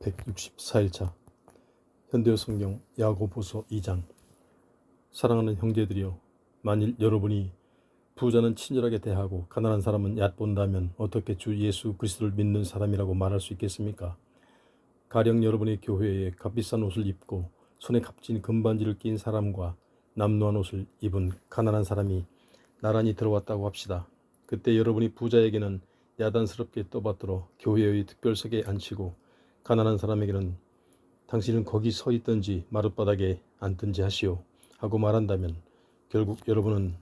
164일차 현대어 성경 야고보서 2장. 사랑하는 형제들이여, 만일 여러분이 부자는 친절하게 대하고 가난한 사람은 얕본다면 어떻게 주 예수 그리스도를 믿는 사람이라고 말할 수 있겠습니까? 가령 여러분의 교회에 값비싼 옷을 입고 손에 값진 금반지를 낀 사람과 남루한 옷을 입은 가난한 사람이 나란히 들어왔다고 합시다. 그때 여러분이 부자에게는 야단스럽게 떠받들어 교회의 특별석에 앉히고 가난한 사람에게는 당신은 거기 서 있든지 마룻바닥에 앉든지 하시오 하고 말한다면 결국 여러분은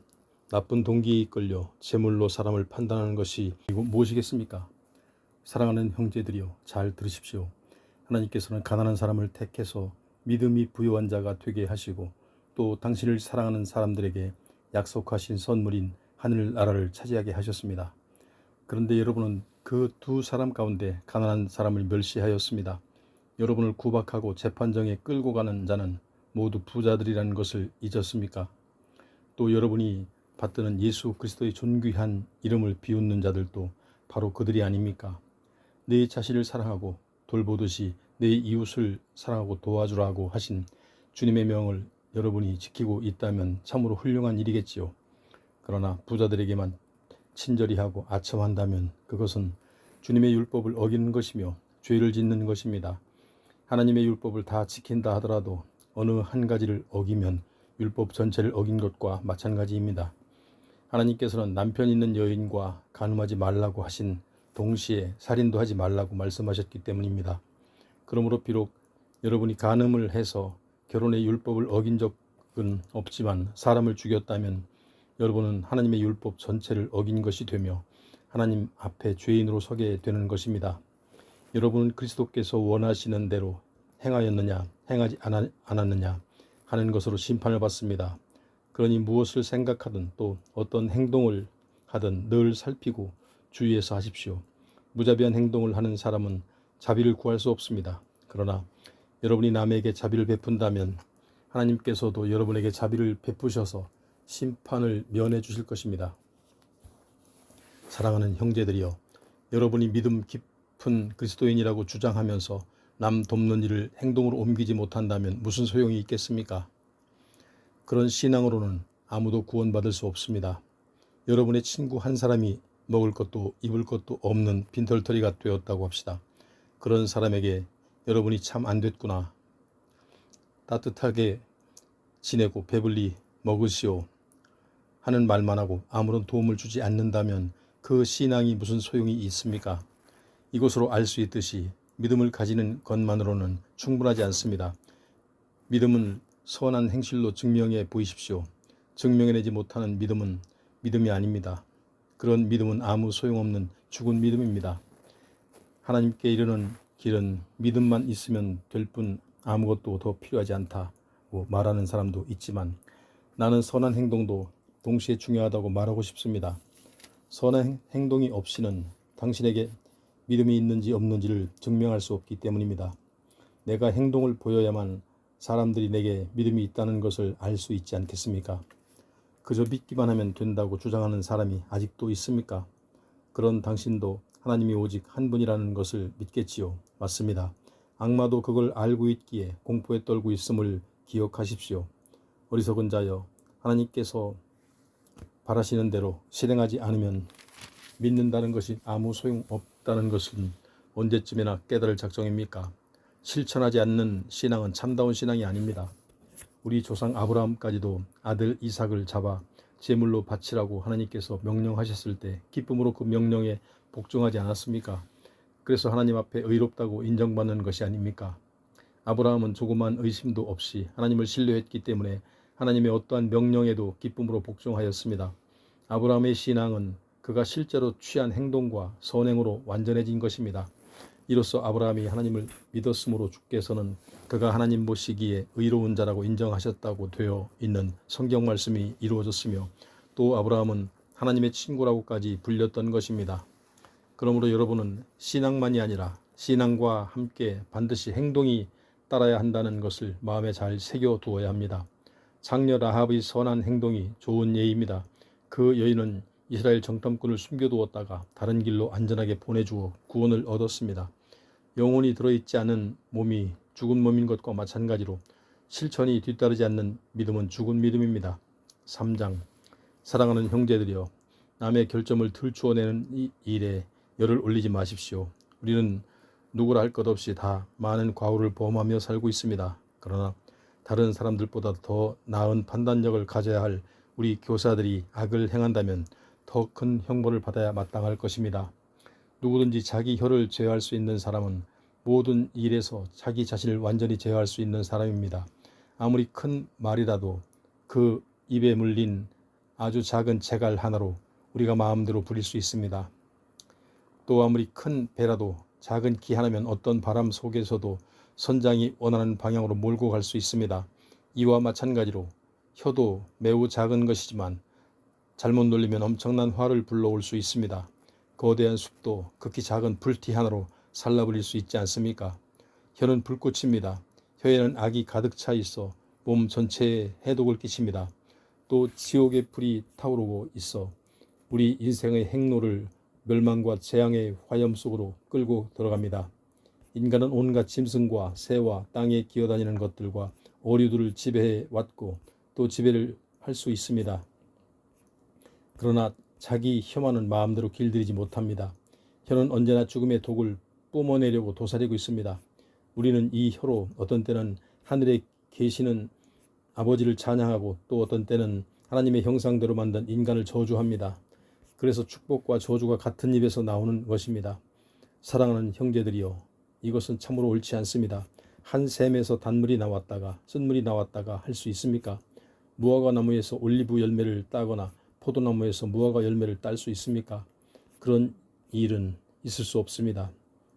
나쁜 동기에 이끌려 재물로 사람을 판단하는 것이 무엇이겠습니까? 사랑하는 형제들이여, 잘 들으십시오. 하나님께서는 가난한 사람을 택해서 믿음이 부유한 자가 되게 하시고 또 당신을 사랑하는 사람들에게 약속하신 선물인 하늘나라를 차지하게 하셨습니다. 그런데 여러분은 그 두 사람 가운데 가난한 사람을 멸시하였습니다. 여러분을 구박하고 재판정에 끌고 가는 자는 모두 부자들이라는 것을 잊었습니까? 또 여러분이 받드는 예수 그리스도의 존귀한 이름을 비웃는 자들도 바로 그들이 아닙니까? 내 자신을 사랑하고 돌보듯이 내 이웃을 사랑하고 도와주라고 하신 주님의 명을 여러분이 지키고 있다면 참으로 훌륭한 일이겠지요. 그러나 부자들에게만 친절히 하고 아첨한다면 그것은 주님의 율법을 어기는 것이며 죄를 짓는 것입니다. 하나님의 율법을 다 지킨다 하더라도 어느 한 가지를 어기면 율법 전체를 어긴 것과 마찬가지입니다. 하나님께서는 남편 있는 여인과 간음하지 말라고 하신 동시에 살인도 하지 말라고 말씀하셨기 때문입니다. 그러므로 비록 여러분이 간음을 해서 결혼의 율법을 어긴 적은 없지만 사람을 죽였다면 여러분은 하나님의 율법 전체를 어긴 것이 되며 하나님 앞에 죄인으로 서게 되는 것입니다. 여러분은 그리스도께서 원하시는 대로 행하였느냐 행하지 않았느냐 하는 것으로 심판을 받습니다. 그러니 무엇을 생각하든 또 어떤 행동을 하든 늘 살피고 주의해서 하십시오. 무자비한 행동을 하는 사람은 자비를 구할 수 없습니다. 그러나 여러분이 남에게 자비를 베푼다면 하나님께서도 여러분에게 자비를 베푸셔서 심판을 면해 주실 것입니다. 사랑하는 형제들이여, 여러분이 믿음 깊은 그리스도인이라고 주장하면서 남 돕는 일을 행동으로 옮기지 못한다면 무슨 소용이 있겠습니까? 그런 신앙으로는 아무도 구원받을 수 없습니다. 여러분의 친구 한 사람이 먹을 것도 입을 것도 없는 빈털터리가 되었다고 합시다. 그런 사람에게 여러분이 참 안 됐구나, 따뜻하게 지내고 배불리 먹으시오 하는 말만 하고 아무런 도움을 주지 않는다면 그 신앙이 무슨 소용이 있습니까? 이것으로 알 수 있듯이 믿음을 가지는 것만으로는 충분하지 않습니다. 믿음은 선한 행실로 증명해 보이십시오. 증명해내지 못하는 믿음은 믿음이 아닙니다. 그런 믿음은 아무 소용없는 죽은 믿음입니다. 하나님께 이르는 길은 믿음만 있으면 될 뿐 아무것도 더 필요하지 않다고 말하는 사람도 있지만 나는 선한 행동도 동시에 중요하다고 말하고 싶습니다. 선한 행동이 없이는 당신에게 믿음이 있는지 없는지를 증명할 수 없기 때문입니다. 내가 행동을 보여야만 사람들이 내게 믿음이 있다는 것을 알 수 있지 않겠습니까? 그저 믿기만 하면 된다고 주장하는 사람이 아직도 있습니까? 그런 당신도 하나님이 오직 한 분이라는 것을 믿겠지요. 맞습니다. 악마도 그걸 알고 있기에 공포에 떨고 있음을 기억하십시오. 어리석은 자여, 하나님께서 바라시는 대로 실행하지 않으면 믿는다는 것이 아무 소용없다는 것은 언제쯤이나 깨달을 작정입니까? 실천하지 않는 신앙은 참다운 신앙이 아닙니다. 우리 조상 아브라함까지도 아들 이삭을 잡아 제물로 바치라고 하나님께서 명령하셨을 때 기쁨으로 그 명령에 복종하지 않았습니까? 그래서 하나님 앞에 의롭다고 인정받는 것이 아닙니까? 아브라함은 조그만 의심도 없이 하나님을 신뢰했기 때문에 하나님의 어떠한 명령에도 기쁨으로 복종하였습니다. 아브라함의 신앙은 그가 실제로 취한 행동과 선행으로 완전해진 것입니다. 이로써 아브라함이 하나님을 믿었으므로 주께서는 그가 하나님 보시기에 의로운 자라고 인정하셨다고 되어 있는 성경 말씀이 이루어졌으며 또 아브라함은 하나님의 친구라고까지 불렸던 것입니다. 그러므로 여러분은 신앙만이 아니라 신앙과 함께 반드시 행동이 따라야 한다는 것을 마음에 잘 새겨두어야 합니다. 장녀 라합의 선한 행동이 좋은 예입니다. 그 여인은 이스라엘 정탐꾼을 숨겨두었다가 다른 길로 안전하게 보내주어 구원을 얻었습니다. 영혼이 들어있지 않은 몸이 죽은 몸인 것과 마찬가지로 실천이 뒤따르지 않는 믿음은 죽은 믿음입니다. 3장. 사랑하는 형제들이여, 남의 결점을 들추어내는 이 일에 열을 올리지 마십시오. 우리는 누구라 할 것 없이 다 많은 과오를 범하며 살고 있습니다. 그러나 다른 사람들보다 더 나은 판단력을 가져야 할 우리 교사들이 악을 행한다면 더 큰 형벌을 받아야 마땅할 것입니다. 누구든지 자기 혀를 제어할 수 있는 사람은 모든 일에서 자기 자신을 완전히 제어할 수 있는 사람입니다. 아무리 큰 말이라도 그 입에 물린 아주 작은 재갈 하나로 우리가 마음대로 부릴 수 있습니다. 또 아무리 큰 배라도 작은 기 하나면 어떤 바람 속에서도 선장이 원하는 방향으로 몰고 갈 수 있습니다. 이와 마찬가지로 혀도 매우 작은 것이지만 잘못 놀리면 엄청난 화를 불러올 수 있습니다. 거대한 숲도 극히 작은 불티 하나로 살라버릴 수 있지 않습니까? 혀는 불꽃입니다. 혀에는 악이 가득 차 있어 몸 전체에 해독을 끼칩니다. 또 지옥의 불이 타오르고 있어 우리 인생의 행로를 멸망과 재앙의 화염 속으로 끌고 들어갑니다. 인간은 온갖 짐승과 새와 땅에 기어다니는 것들과 어류들을 지배해 왔고 또 지배를 할 수 있습니다. 그러나 자기 혀만은 마음대로 길들이지 못합니다. 혀는 언제나 죽음의 독을 뿜어내려고 도사리고 있습니다. 우리는 이 혀로 어떤 때는 하늘에 계시는 아버지를 찬양하고 또 어떤 때는 하나님의 형상대로 만든 인간을 저주합니다. 그래서 축복과 저주가 같은 입에서 나오는 것입니다. 사랑하는 형제들이여, 이것은 참으로 옳지 않습니다. 한 샘에서 단물이 나왔다가 쓴물이 나왔다가 할 수 있습니까? 무화과 나무에서 올리브 열매를 따거나 포도나무에서 무화과 열매를 딸 수 있습니까? 그런 일은 있을 수 없습니다.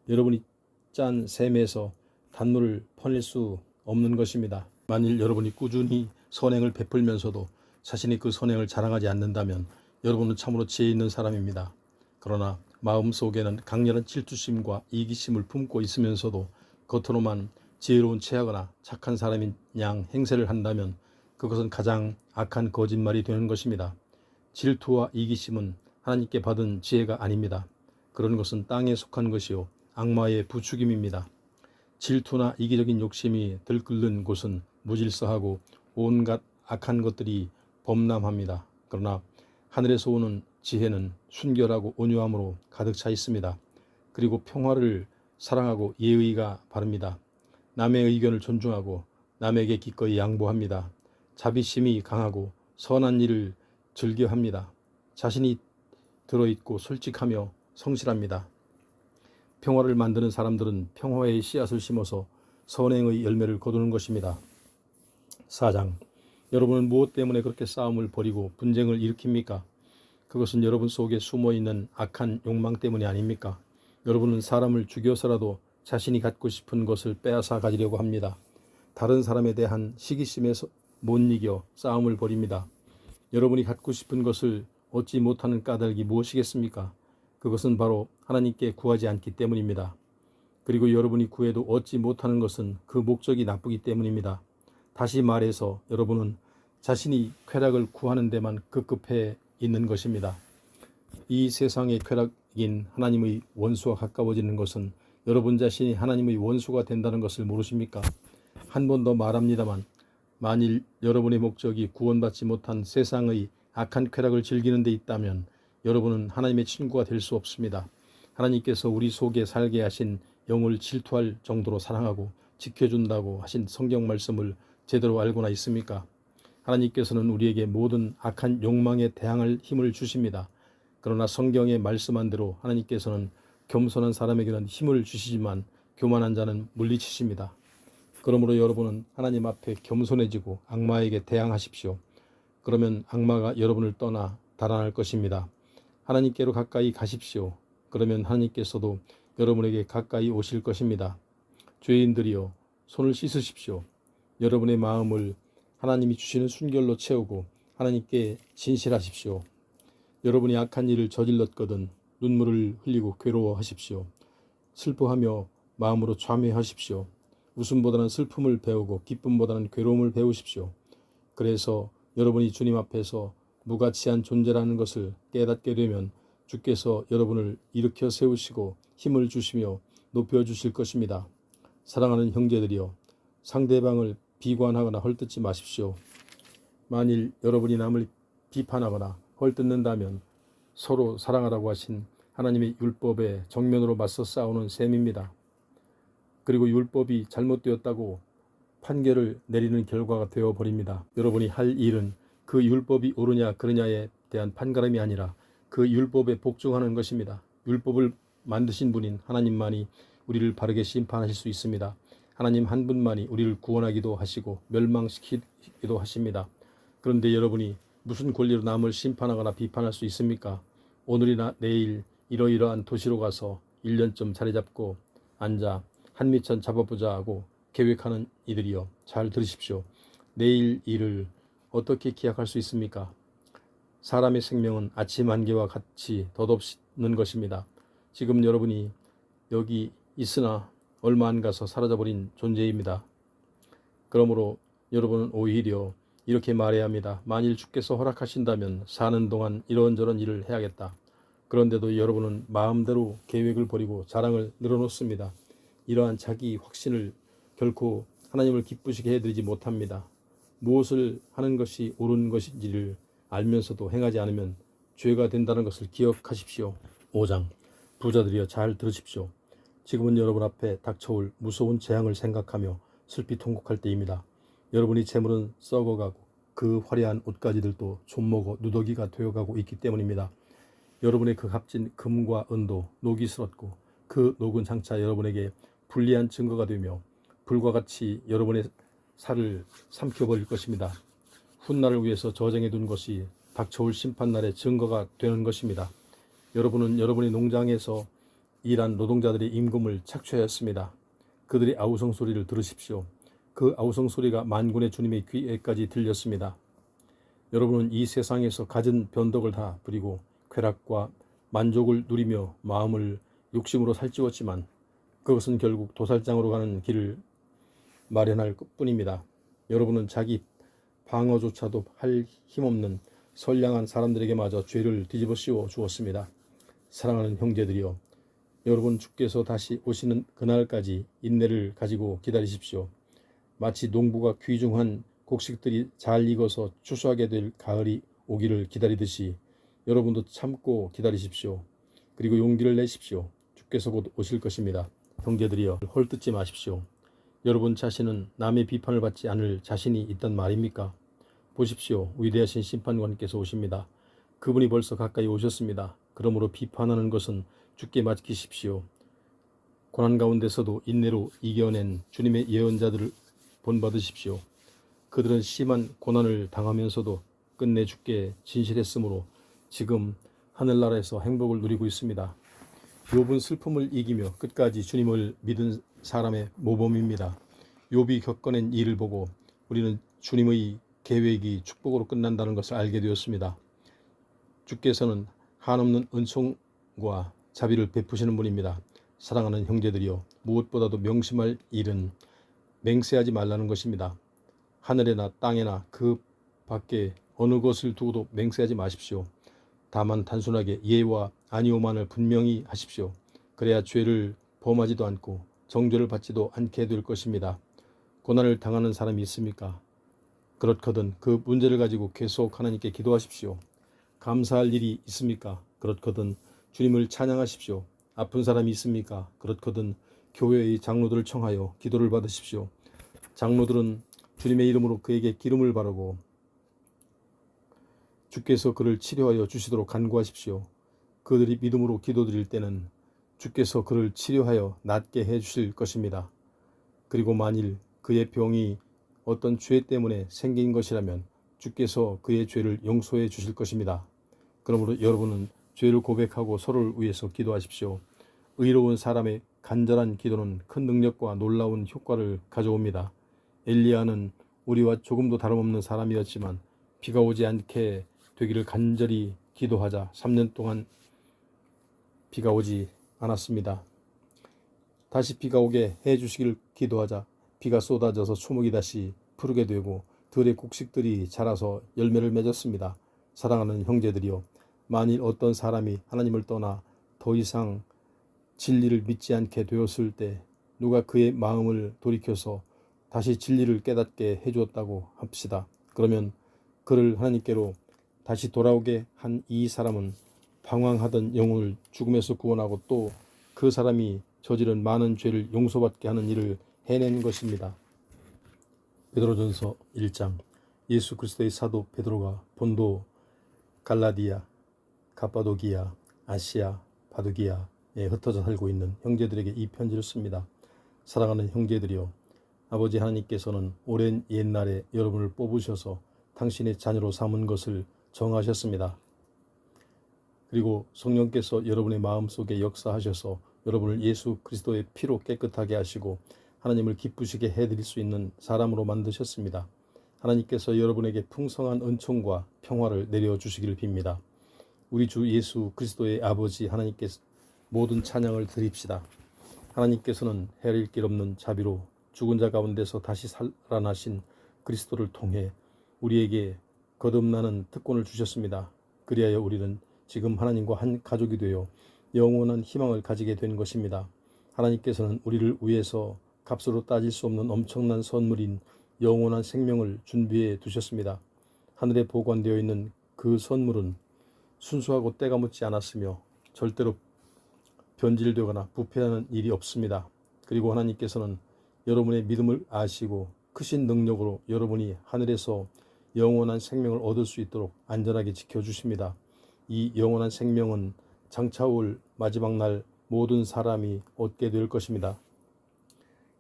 여러분이 짠 샘에서 단물을 퍼낼 수 없는 것입니다. 만일 여러분이 꾸준히 선행을 베풀면서도 자신이 그 선행을 자랑하지 않는다면 여러분은 참으로 지혜 있는 사람입니다. 그러나 마음속에는 강렬한 질투심과 이기심을 품고 있으면서도 겉으로만 지혜로운 체하거나 착한 사람인 양 행세를 한다면 그것은 가장 악한 거짓말이 되는 것입니다. 질투와 이기심은 하나님께 받은 지혜가 아닙니다. 그런 것은 땅에 속한 것이요 악마의 부추김입니다. 질투나 이기적인 욕심이 들끓는 곳은 무질서하고 온갖 악한 것들이 범람합니다. 그러나 하늘에서 오는 지혜는 순결하고 온유함으로 가득 차 있습니다. 그리고 평화를 사랑하고 예의가 바릅니다. 남의 의견을 존중하고 남에게 기꺼이 양보합니다. 자비심이 강하고 선한 일을 즐겨합니다. 자신이 들어있고 솔직하며 성실합니다. 평화를 만드는 사람들은 평화의 씨앗을 심어서 선행의 열매를 거두는 것입니다. 4장. 여러분은 무엇 때문에 그렇게 싸움을 벌이고 분쟁을 일으킵니까? 그것은 여러분 속에 숨어있는 악한 욕망 때문이 아닙니까? 여러분은 사람을 죽여서라도 자신이 갖고 싶은 것을 빼앗아 가지려고 합니다. 다른 사람에 대한 시기심에서 못 이겨 싸움을 벌입니다. 여러분이 갖고 싶은 것을 얻지 못하는 까닭이 무엇이겠습니까? 그것은 바로 하나님께 구하지 않기 때문입니다. 그리고 여러분이 구해도 얻지 못하는 것은 그 목적이 나쁘기 때문입니다. 다시 말해서 여러분은 자신이 쾌락을 구하는 데만 급급해 있는 것입니다. 이 세상의 쾌락인 하나님의 원수와 가까워지는 것은 여러분 자신이 하나님의 원수가 된다는 것을 모르십니까? 한 번 더 말합니다만 만일 여러분의 목적이 구원받지 못한 세상의 악한 쾌락을 즐기는 데 있다면 여러분은 하나님의 친구가 될 수 없습니다. 하나님께서 우리 속에 살게 하신 영을 질투할 정도로 사랑하고 지켜준다고 하신 성경 말씀을 제대로 알고나 있습니까? 하나님께서는 우리에게 모든 악한 욕망에 대항할 힘을 주십니다. 그러나 성경에 말씀한 대로 하나님께서는 겸손한 사람에게는 힘을 주시지만 교만한 자는 물리치십니다. 그러므로 여러분은 하나님 앞에 겸손해지고 악마에게 대항하십시오. 그러면 악마가 여러분을 떠나 달아날 것입니다. 하나님께로 가까이 가십시오. 그러면 하나님께서도 여러분에게 가까이 오실 것입니다. 죄인들이여, 손을 씻으십시오. 여러분의 마음을 하나님이 주시는 순결로 채우고 하나님께 진실하십시오. 여러분이 악한 일을 저질렀거든 눈물을 흘리고 괴로워하십시오. 슬퍼하며 마음으로 좌매하십시오. 웃음보다는 슬픔을 배우고 기쁨보다는 괴로움을 배우십시오. 그래서 여러분이 주님 앞에서 무가치한 존재라는 것을 깨닫게 되면 주께서 여러분을 일으켜 세우시고 힘을 주시며 높여주실 것입니다. 사랑하는 형제들이여, 상대방을 비관하거나 헐뜯지 마십시오. 만일 여러분이 남을 비판하거나 헐뜯는다면 서로 사랑하라고 하신 하나님의 율법에 정면으로 맞서 싸우는 셈입니다. 그리고 율법이 잘못되었다고 판결을 내리는 결과가 되어버립니다. 여러분이 할 일은 그 율법이 옳으냐 그르냐에 대한 판가름이 아니라 그 율법에 복종하는 것입니다. 율법을 만드신 분인 하나님만이 우리를 바르게 심판하실 수 있습니다. 하나님 한 분만이 우리를 구원하기도 하시고 멸망시키기도 하십니다. 그런데 여러분이 무슨 권리로 남을 심판하거나 비판할 수 있습니까? 오늘이나 내일 이러이러한 도시로 가서 1년쯤 자리 잡고 앉아 한미천 잡아보자 하고 계획하는 이들이여, 잘 들으십시오. 내일 일을 어떻게 기약할 수 있습니까? 사람의 생명은 아침 안개와 같이 덧없는 것입니다. 지금 여러분이 여기 있으나 얼마 안 가서 사라져버린 존재입니다. 그러므로 여러분은 오히려 이렇게 말해야 합니다. 만일 주께서 허락하신다면 사는 동안 이런저런 일을 해야겠다. 그런데도 여러분은 마음대로 계획을 버리고 자랑을 늘어놓습니다. 이러한 자기 확신을 결코 하나님을 기쁘시게 해드리지 못합니다. 무엇을 하는 것이 옳은 것인지를 알면서도 행하지 않으면 죄가 된다는 것을 기억하십시오. 5장, 부자들이여 잘 들으십시오. 지금은 여러분 앞에 닥쳐올 무서운 재앙을 생각하며 슬피 통곡할 때입니다. 여러분의 재물은 썩어가고 그 화려한 옷가지들도 좀먹어 누더기가 되어가고 있기 때문입니다. 여러분의 그 값진 금과 은도 녹이 슬었고 그 녹은 장차 여러분에게 불리한 증거가 되며 불과 같이 여러분의 살을 삼켜버릴 것입니다. 훗날을 위해서 저장해 둔 것이 닥쳐올 심판날의 증거가 되는 것입니다. 여러분은 여러분의 농장에서 일한 노동자들의 임금을 착취하였습니다. 그들의 아우성 소리를 들으십시오. 그 아우성 소리가 만군의 주님의 귀에까지 들렸습니다. 여러분은 이 세상에서 갖은 변덕을 다 부리고 쾌락과 만족을 누리며 마음을 욕심으로 살찌웠지만 그것은 결국 도살장으로 가는 길을 마련할 뿐입니다. 여러분은 자기 방어조차도 할 힘없는 선량한 사람들에게마저 죄를 뒤집어 씌워 주었습니다. 사랑하는 형제들이여, 여러분 주께서 다시 오시는 그날까지 인내를 가지고 기다리십시오. 마치 농부가 귀중한 곡식들이 잘 익어서 추수하게 될 가을이 오기를 기다리듯이 여러분도 참고 기다리십시오. 그리고 용기를 내십시오. 주께서 곧 오실 것입니다. 형제들이여, 헐뜯지 마십시오. 여러분 자신은 남의 비판을 받지 않을 자신이 있단 말입니까? 보십시오. 위대하신 심판관께서 오십니다. 그분이 벌써 가까이 오셨습니다. 그러므로 비판하는 것은 주께 맡기십시오. 고난 가운데서도 인내로 이겨낸 주님의 예언자들을 본받으십시오. 그들은 심한 고난을 당하면서도 끝내 주께 진실했으므로 지금 하늘나라에서 행복을 누리고 있습니다. 욥은 슬픔을 이기며 끝까지 주님을 믿은 사람의 모범입니다. 욥이 겪어낸 일을 보고 우리는 주님의 계획이 축복으로 끝난다는 것을 알게 되었습니다. 주께서는 한없는 은총과 자비를 베푸시는 분입니다. 사랑하는 형제들이여, 무엇보다도 명심할 일은 맹세하지 말라는 것입니다. 하늘에나 땅에나 그 밖에 어느 것을 두고도 맹세하지 마십시오. 다만 단순하게 예와 아니오만을 분명히 하십시오. 그래야 죄를 범하지도 않고 정죄를 받지도 않게 될 것입니다. 고난을 당하는 사람이 있습니까? 그렇거든 그 문제를 가지고 계속 하나님께 기도하십시오. 감사할 일이 있습니까? 그렇거든 주님을 찬양하십시오. 아픈 사람이 있습니까? 그렇거든 교회의 장로들을 청하여 기도를 받으십시오. 장로들은 주님의 이름으로 그에게 기름을 바르고 주께서 그를 치료하여 주시도록 간구하십시오. 그들이 믿음으로 기도드릴 때는 주께서 그를 치료하여 낫게 해주실 것입니다. 그리고 만일 그의 병이 어떤 죄 때문에 생긴 것이라면 주께서 그의 죄를 용서해 주실 것입니다. 그러므로 여러분은 죄를 고백하고 서로를 위해서 기도하십시오. 의로운 사람의 간절한 기도는 큰 능력과 놀라운 효과를 가져옵니다. 엘리야는 우리와 조금도 다름없는 사람이었지만 비가 오지 않게 되기를 간절히 기도하자 3년 동안 비가 오지 않았습니다. 다시 비가 오게 해주시기를 기도하자 비가 쏟아져서 초목이 다시 푸르게 되고 들의 곡식들이 자라서 열매를 맺었습니다. 사랑하는 형제들이여, 만일 어떤 사람이 하나님을 떠나 더 이상 진리를 믿지 않게 되었을 때 누가 그의 마음을 돌이켜서 다시 진리를 깨닫게 해주었다고 합시다. 그러면 그를 하나님께로 다시 돌아오게 한 이 사람은 방황하던 영혼을 죽음에서 구원하고 또 그 사람이 저지른 많은 죄를 용서받게 하는 일을 해낸 것입니다. 베드로전서 1장. 예수 그리스도의 사도 베드로가 본도, 갈라디아, 갑바도기아, 아시아, 바두기아에 흩어져 살고 있는 형제들에게 이 편지를 씁니다. 사랑하는 형제들이여, 아버지 하나님께서는 오랜 옛날에 여러분을 뽑으셔서 당신의 자녀로 삼은 것을 정하셨습니다. 그리고 성령께서 여러분의 마음속에 역사하셔서 여러분을 예수 그리스도의 피로 깨끗하게 하시고 하나님을 기쁘시게 해드릴 수 있는 사람으로 만드셨습니다. 하나님께서 여러분에게 풍성한 은총과 평화를 내려주시기를 빕니다. 우리 주 예수 그리스도의 아버지 하나님께 모든 찬양을 드립시다. 하나님께서는 헤아릴 길 없는 자비로 죽은 자 가운데서 다시 살아나신 그리스도를 통해 우리에게 거듭나는 특권을 주셨습니다. 그리하여 우리는 지금 하나님과 한 가족이 되어 영원한 희망을 가지게 된 것입니다. 하나님께서는 우리를 위해서 값으로 따질 수 없는 엄청난 선물인 영원한 생명을 준비해 두셨습니다. 하늘에 보관되어 있는 그 선물은 순수하고 때가 묻지 않았으며 절대로 변질되거나 부패하는 일이 없습니다. 그리고 하나님께서는 여러분의 믿음을 아시고 크신 능력으로 여러분이 하늘에서 영원한 생명을 얻을 수 있도록 안전하게 지켜주십니다. 이 영원한 생명은 장차 올 마지막 날 모든 사람이 얻게 될 것입니다.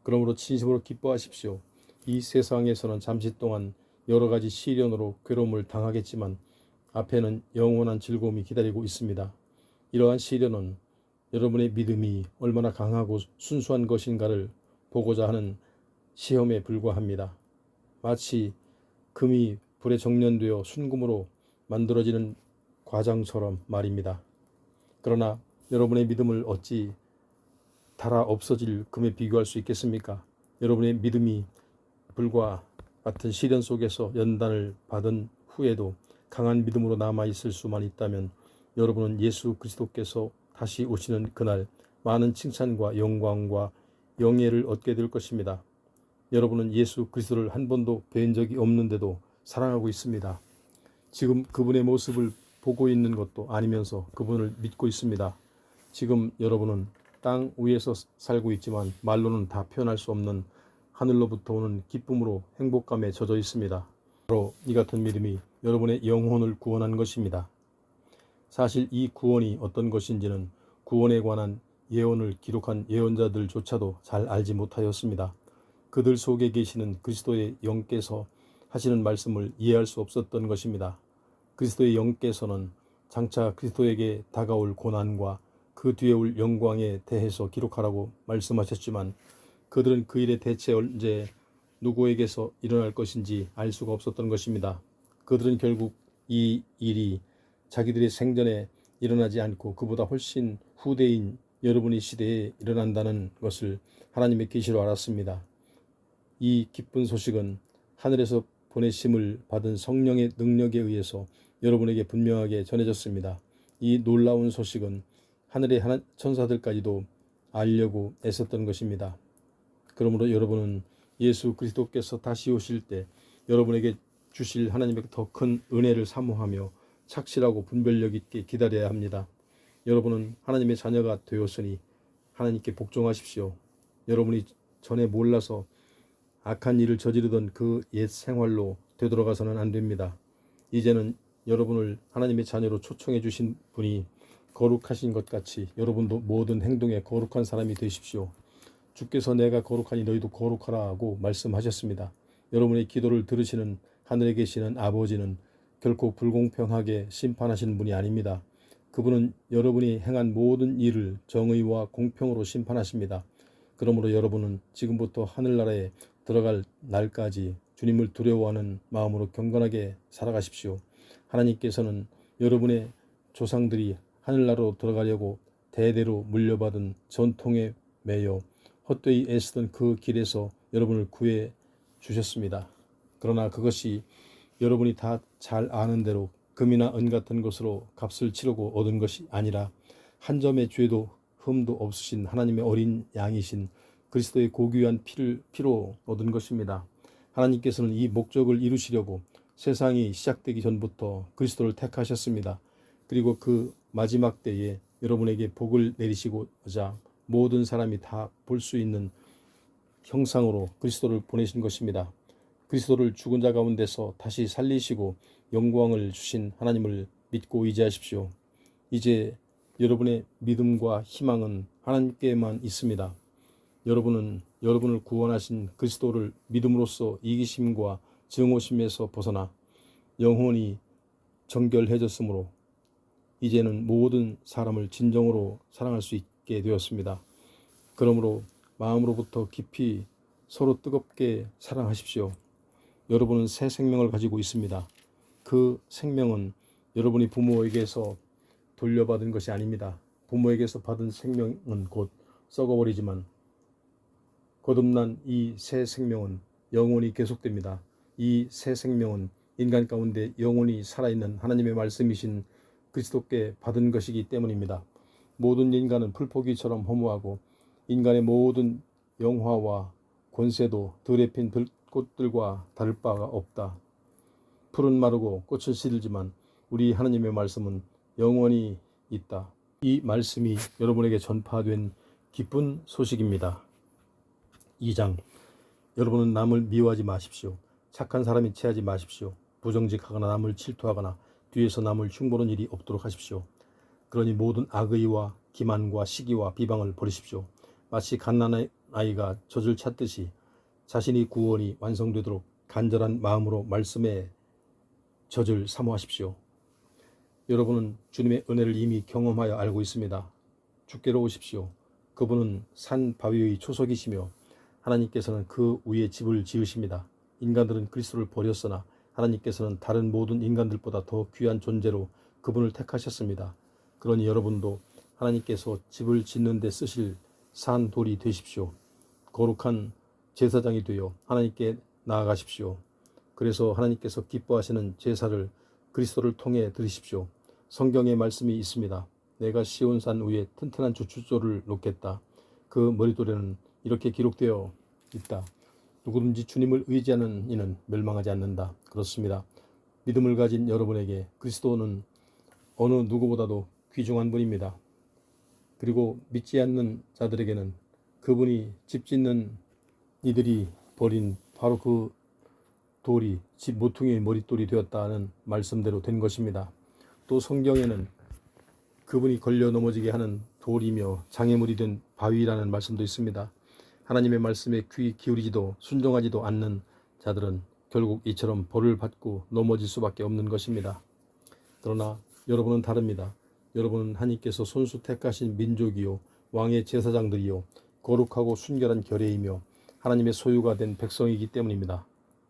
그러므로 진심으로 기뻐하십시오. 이 세상에서는 잠시 동안 여러 가지 시련으로 괴로움을 당하겠지만 앞에는 영원한 즐거움이 기다리고 있습니다. 이러한 시련은 여러분의 믿음이 얼마나 강하고 순수한 것인가를 보고자 하는 시험에 불과합니다. 마치 금이 불에 정련되어 순금으로 만들어지는 과장처럼 말입니다. 그러나 여러분의 믿음을 어찌 닳아 없어질 금에 비교할 수 있겠습니까? 여러분의 믿음이 불과 같은 시련 속에서 연단을 받은 후에도 강한 믿음으로 남아있을 수만 있다면 여러분은 예수 그리스도께서 다시 오시는 그날 많은 칭찬과 영광과 영예를 얻게 될 것입니다. 여러분은 예수 그리스도를 한 번도 뵌 적이 없는데도 사랑하고 있습니다. 지금 그분의 모습을 보고 있는 것도 아니면서 그분을 믿고 있습니다. 지금 여러분은 땅 위에서 살고 있지만 말로는 다 표현할 수 없는 하늘로부터 오는 기쁨으로 행복감에 젖어 있습니다. 바로 이 같은 믿음이 여러분의 영혼을 구원한 것입니다. 사실 이 구원이 어떤 것인지는 구원에 관한 예언을 기록한 예언자들조차도 잘 알지 못하였습니다. 그들 속에 계시는 그리스도의 영께서 하시는 말씀을 이해할 수 없었던 것입니다. 그리스도의 영께서는 장차 그리스도에게 다가올 고난과 그 뒤에 올 영광에 대해서 기록하라고 말씀하셨지만 그들은 그 일의 대체 언제 누구에게서 일어날 것인지 알 수가 없었던 것입니다. 그들은 결국 이 일이 자기들의 생전에 일어나지 않고 그보다 훨씬 후대인 여러분의 시대에 일어난다는 것을 하나님의 계시로 알았습니다. 이 기쁜 소식은 하늘에서 보내심을 받은 성령의 능력에 의해서 여러분에게 분명하게 전해졌습니다. 이 놀라운 소식은 하늘의 천사들까지도 알려고 애썼던 것입니다. 그러므로 여러분은 예수 그리스도께서 다시 오실 때 여러분에게 주실 하나님의 더 큰 은혜를 사모하며 착실하고 분별력 있게 기다려야 합니다. 여러분은 하나님의 자녀가 되었으니 하나님께 복종하십시오. 여러분이 전에 몰라서 악한 일을 저지르던 그 옛 생활로 되돌아가서는 안 됩니다. 이제는 여러분을 하나님의 자녀로 초청해 주신 분이 거룩하신 것 같이 여러분도 모든 행동에 거룩한 사람이 되십시오. 주께서 내가 거룩하니 너희도 거룩하라 하고 말씀하셨습니다. 여러분의 기도를 들으시는 하늘에 계시는 아버지는 결코 불공평하게 심판하시는 분이 아닙니다. 그분은 여러분이 행한 모든 일을 정의와 공평으로 심판하십니다. 그러므로 여러분은 지금부터 하늘나라에 들어갈 날까지 주님을 두려워하는 마음으로 경건하게 살아가십시오. 하나님께서는 여러분의 조상들이 하늘나라로 들어가려고 대대로 물려받은 전통에 매여 헛되이 애쓰던 그 길에서 여러분을 구해 주셨습니다. 그러나 그것이 여러분이 다 잘 아는 대로 금이나 은 같은 것으로 값을 치르고 얻은 것이 아니라 한 점의 죄도 흠도 없으신 하나님의 어린 양이신 그리스도의 고귀한 피로 얻은 것입니다. 하나님께서는 이 목적을 이루시려고 세상이 시작되기 전부터 그리스도를 택하셨습니다. 그리고 그 마지막 때에 여러분에게 복을 내리시고자 모든 사람이 다 볼 수 있는 형상으로 그리스도를 보내신 것입니다. 그리스도를 죽은 자 가운데서 다시 살리시고 영광을 주신 하나님을 믿고 의지하십시오. 이제 여러분의 믿음과 희망은 하나님께만 있습니다. 여러분은 여러분을 구원하신 그리스도를 믿음으로써 이기심과 증오심에서 벗어나 영혼이 정결해졌으므로 이제는 모든 사람을 진정으로 사랑할 수 있게 되었습니다. 그러므로 마음으로부터 깊이 서로 뜨겁게 사랑하십시오. 여러분은 새 생명을 가지고 있습니다. 그 생명은 여러분이 부모에게서 돌려받은 것이 아닙니다. 부모에게서 받은 생명은 곧 썩어버리지만 거듭난 이 새 생명은 영원히 계속됩니다. 이 새 생명은 인간 가운데 영원히 살아있는 하나님의 말씀이신 그리스도께 받은 것이기 때문입니다. 모든 인간은 풀포기처럼 허무하고 인간의 모든 영화와 권세도 들에 핀 들꽃들과 다를 바가 없다. 풀은 마르고 꽃은 시들지만 우리 하나님의 말씀은 영원히 있다. 이 말씀이 여러분에게 전파된 기쁜 소식입니다. 2장. 여러분은 남을 미워하지 마십시오. 착한 사람이 체하지 마십시오. 부정직하거나 남을 질투하거나 뒤에서 남을 흉보는 일이 없도록 하십시오. 그러니 모든 악의와 기만과 시기와 비방을 버리십시오. 마치 갓난 아이가 젖을 찾듯이 자신이 구원이 완성되도록 간절한 마음으로 말씀의 젖을 사모하십시오. 여러분은 주님의 은혜를 이미 경험하여 알고 있습니다. 주께로 오십시오. 그분은 산 바위의 초석이시며 하나님께서는 그 위에 집을 지으십니다. 인간들은 그리스도를 버렸으나 하나님께서는 다른 모든 인간들보다 더 귀한 존재로 그분을 택하셨습니다. 그러니 여러분도 하나님께서 집을 짓는 데 쓰실 산 돌이 되십시오. 거룩한 제사장이 되어 하나님께 나아가십시오. 그래서 하나님께서 기뻐하시는 제사를 그리스도를 통해 드리십시오. 성경의 말씀이 있습니다. 내가 시온산 위에 튼튼한 주춧돌을 놓겠다. 그 머리돌에는 이렇게 기록되어 있다. 누구든지 주님을 의지하는 이는 멸망하지 않는다. 그렇습니다. 믿음을 가진 여러분에게 그리스도는 어느 누구보다도 귀중한 분입니다. 그리고 믿지 않는 자들에게는 그분이 집 짓는 이들이 버린 바로 그 돌이 집 모퉁이의 머릿돌이 되었다는 말씀대로 된 것입니다. 또 성경에는 그분이 걸려 넘어지게 하는 돌이며 장애물이 된 바위라는 말씀도 있습니다. 하나님의 말씀에 귀 기울이지도 순종하지도 않는 자들은 결국 이처럼 벌을 받고 넘어질 수밖에 없는 것입니다. 그러나 여러분은 다릅니다. 여러분은 하나님께서 손수 택하신 민족이요 왕의 제사장들이요 거룩하고 순결한 결례이며 하나님의 소유가 된 백성이기 때문입니다.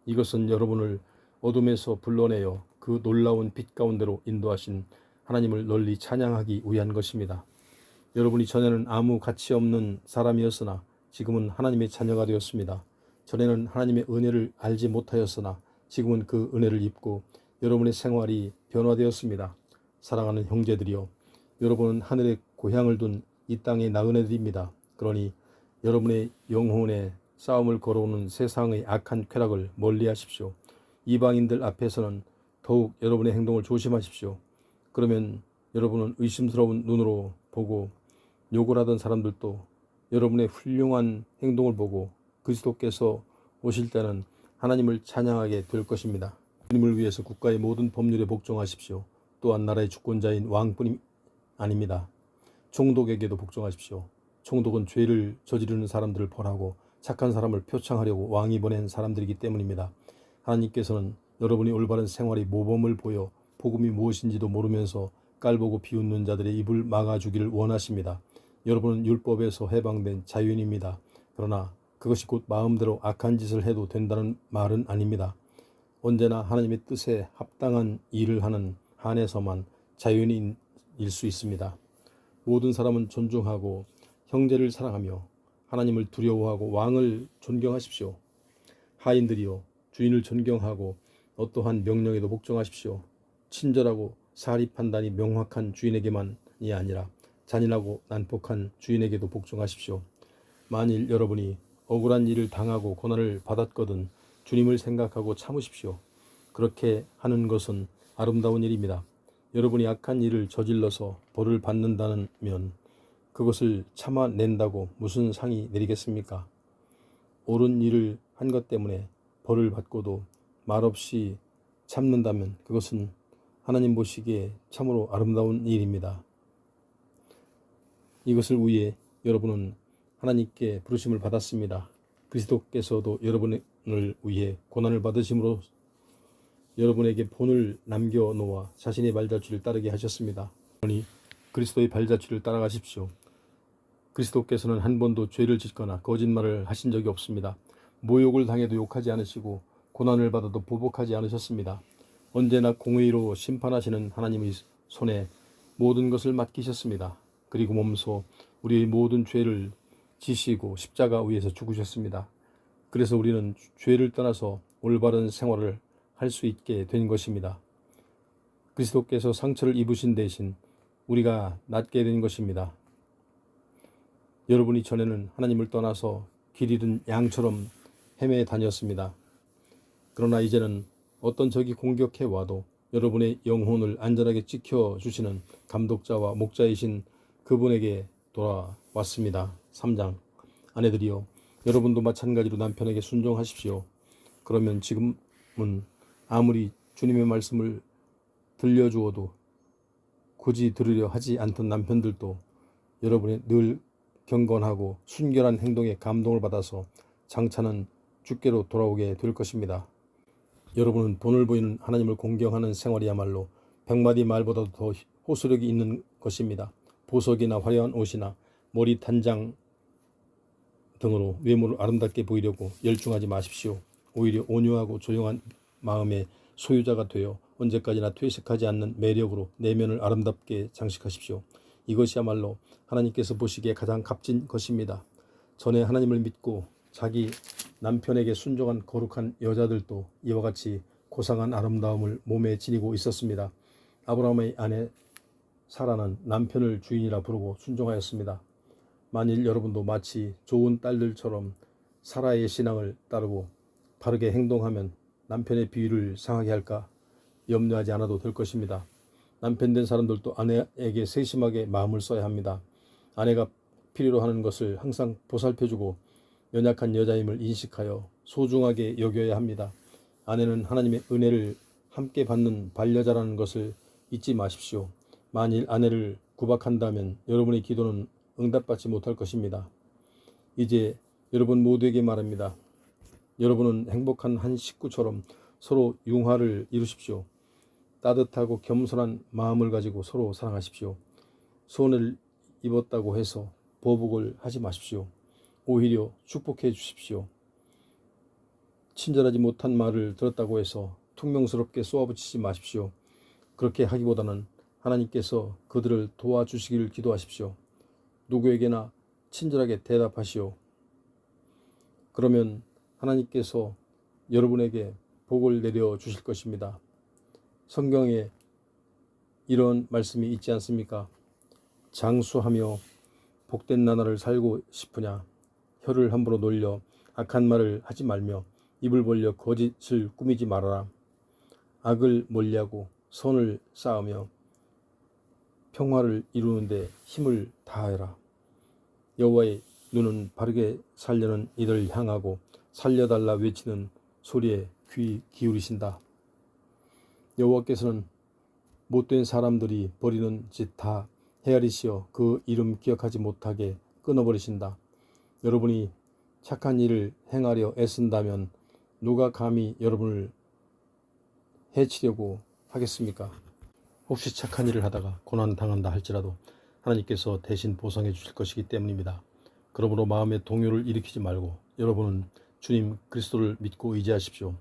이것은 여러분을 어둠에서 불러내어 그 놀라운 빛 가운데로 인도하신 하나님을 널리 찬양하기 위한 것입니다. 여러분이 전에는 아무 가치 없는 사람이었으나 지금은 하나님의 자녀가 되었습니다. 전에는 하나님의 은혜를 알지 못하였으나 지금은 그 은혜를 입고 여러분의 생활이 변화되었습니다. 사랑하는 형제들이여, 여러분은 하늘의 고향을 둔 이 땅의 나그네들입니다. 그러니 여러분의 영혼의 싸움을 걸어오는 세상의 악한 쾌락을 멀리하십시오. 이방인들 앞에서는 더욱 여러분의 행동을 조심하십시오. 그러면 여러분은 의심스러운 눈으로 보고 욕을 하던 사람들도 여러분의 훌륭한 행동을 보고 그리스도께서 오실 때는 하나님을 찬양하게 될 것입니다. 주님을 위해서 국가의 모든 법률에 복종하십시오. 또한 나라의 주권자인 왕뿐이 아닙니다. 총독에게도 복종하십시오. 총독은 죄를 저지르는 사람들을 벌하고 착한 사람을 표창하려고 왕이 보낸 사람들이기 때문입니다. 하나님께서는 여러분이 올바른 생활의 모범을 보여 복음이 무엇인지도 모르면서 깔보고 비웃는 자들의 입을 막아주기를 원하십니다. 여러분은 율법에서 해방된 자유인입니다. 그러나 그것이 곧 마음대로 악한 짓을 해도 된다는 말은 아닙니다. 언제나 하나님의 뜻에 합당한 일을 하는 한에서만 자유인일 수 있습니다. 모든 사람은 존중하고 형제를 사랑하며 하나님을 두려워하고 왕을 존경하십시오. 하인들이여, 주인을 존경하고 어떠한 명령에도 복종하십시오. 친절하고 사리 판단이 명확한 주인에게만이 아니라 잔인하고 난폭한 주인에게도 복종하십시오. 만일 여러분이 억울한 일을 당하고 고난을 받았거든 주님을 생각하고 참으십시오. 그렇게 하는 것은 아름다운 일입니다. 여러분이 악한 일을 저질러서 벌을 받는다면 그것을 참아낸다고 무슨 상이 내리겠습니까? 옳은 일을 한 것 때문에 벌을 받고도 말없이 참는다면 그것은 하나님 보시기에 참으로 아름다운 일입니다. 이것을 위해 여러분은 하나님께 부르심을 받았습니다. 그리스도께서도 여러분을 위해 고난을 받으심으로 여러분에게 본을 남겨놓아 자신의 발자취를 따르게 하셨습니다. 그러니 그리스도의 발자취를 따라가십시오. 그리스도께서는 한 번도 죄를 짓거나 거짓말을 하신 적이 없습니다. 모욕을 당해도 욕하지 않으시고 고난을 받아도 보복하지 않으셨습니다. 언제나 공의로 심판하시는 하나님의 손에 모든 것을 맡기셨습니다. 그리고 몸소 우리의 모든 죄를 지시고 십자가 위에서 죽으셨습니다. 그래서 우리는 죄를 떠나서 올바른 생활을 할 수 있게 된 것입니다. 그리스도께서 상처를 입으신 대신 우리가 낫게 된 것입니다. 여러분이 전에는 하나님을 떠나서 길 잃은 양처럼 헤매 다녔습니다. 그러나 이제는 어떤 적이 공격해 와도 여러분의 영혼을 안전하게 지켜주시는 감독자와 목자이신 그분에게 돌아왔습니다. 3장. 아내들이여, 여러분도 마찬가지로 남편에게 순종하십시오. 그러면 지금은 아무리 주님의 말씀을 들려주어도 굳이 들으려 하지 않던 남편들도 여러분의 늘 경건하고 순결한 행동에 감동을 받아서 장차는 주께로 돌아오게 될 것입니다. 여러분은 본을 보이는 하나님을 공경하는 생활이야말로 100마디 말보다도 더 호소력이 있는 것입니다. 보석이나 화려한 옷이나 머리 단장 등으로 외모를 아름답게 보이려고 열중하지 마십시오. 오히려 온유하고 조용한 마음의 소유자가 되어 언제까지나 퇴색하지 않는 매력으로 내면을 아름답게 장식하십시오. 이것이야말로 하나님께서 보시기에 가장 값진 것입니다. 전에 하나님을 믿고 자기 남편에게 순종한 거룩한 여자들도 이와 같이 고상한 아름다움을 몸에 지니고 있었습니다. 아브라함의 아내 사라는 남편을 주인이라 부르고 순종하였습니다. 만일 여러분도 마치 좋은 딸들처럼 사라의 신앙을 따르고 바르게 행동하면 남편의 비위를 상하게 할까 염려하지 않아도 될 것입니다. 남편 된 사람들도 아내에게 세심하게 마음을 써야 합니다. 아내가 필요로 하는 것을 항상 보살펴주고 연약한 여자임을 인식하여 소중하게 여겨야 합니다. 아내는 하나님의 은혜를 함께 받는 반려자라는 것을 잊지 마십시오. 만일 아내를 구박한다면 여러분의 기도는 응답받지 못할 것입니다. 이제 여러분 모두에게 말합니다. 여러분은 행복한 한 식구처럼 서로 융화를 이루십시오. 따뜻하고 겸손한 마음을 가지고 서로 사랑하십시오. 손을 입었다고 해서 보복을 하지 마십시오. 오히려 축복해 주십시오. 친절하지 못한 말을 들었다고 해서 퉁명스럽게 쏘아붙이지 마십시오. 그렇게 하기보다는 하나님께서 그들을 도와주시기를 기도하십시오. 누구에게나 친절하게 대답하시오. 그러면 하나님께서 여러분에게 복을 내려 주실 것입니다. 성경에 이런 말씀이 있지 않습니까? 장수하며 복된 나날을 살고 싶으냐? 혀를 함부로 놀려 악한 말을 하지 말며 입을 벌려 거짓을 꾸미지 말아라. 악을 멀리하고 선을 쌓으며 평화를 이루는데 힘을 다하여라. 여호와의 눈은 바르게 살려는 이들을 향하고 살려달라 외치는 소리에 귀 기울이신다. 여호와께서는 못된 사람들이 버리는 짓 다 헤아리시어 그 이름 기억하지 못하게 끊어버리신다. 여러분이 착한 일을 행하려 애쓴다면 누가 감히 여러분을 해치려고 하겠습니까? 혹시 착한 일을 하다가 고난당한다 할지라도 하나님께서 대신 보상해 주실 것이기 때문입니다. 그러므로 마음의 동요를 일으키지 말고 여러분은 주님 그리스도를 믿고 의지하십시오.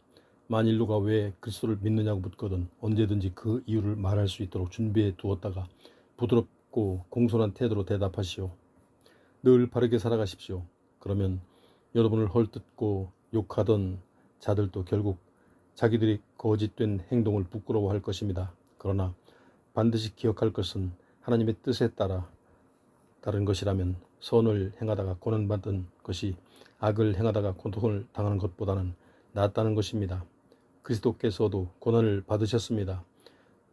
만일 누가 왜 그리스도를 믿느냐고 묻거든 언제든지 그 이유를 말할 수 있도록 준비해 두었다가 부드럽고 공손한 태도로 대답하시오. 늘 바르게 살아가십시오. 그러면 여러분을 헐뜯고 욕하던 자들도 결국 자기들이 거짓된 행동을 부끄러워할 것입니다. 그러나 반드시 기억할 것은 하나님의 뜻에 따라 다른 것이라면 선을 행하다가 고난받은 것이 악을 행하다가 고통을 당하는 것보다는 낫다는 것입니다. 그리스도께서도 고난을 받으셨습니다.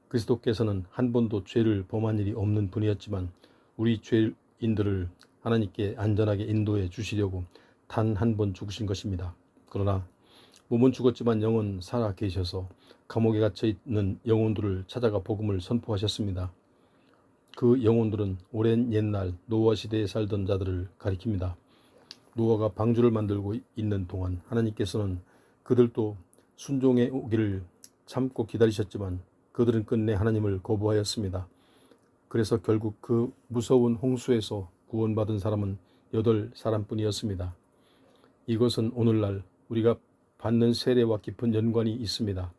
그리스도께서는 한 번도 죄를 범한 일이 없는 분이었지만 우리 죄인들을 하나님께 안전하게 인도해 주시려고 단 한 번 죽으신 것입니다. 그러나 몸은 죽었지만 영은 살아 계셔서 감옥에 갇혀 있는 영혼들을 찾아가 복음을 선포하셨습니다. 그 영혼들은 오랜 옛날 노아 시대에 살던 자들을 가리킵니다. 노아가 방주를 만들고 있는 동안 하나님께서는 그들도 순종의 오기를 참고 기다리셨지만 그들은 끝내 하나님을 거부하였습니다. 그래서 결국 그 무서운 홍수에서 구원받은 사람은 8사람뿐이었습니다. 이것은 오늘날 우리가 받는 세례와 깊은 연관이 있습니다.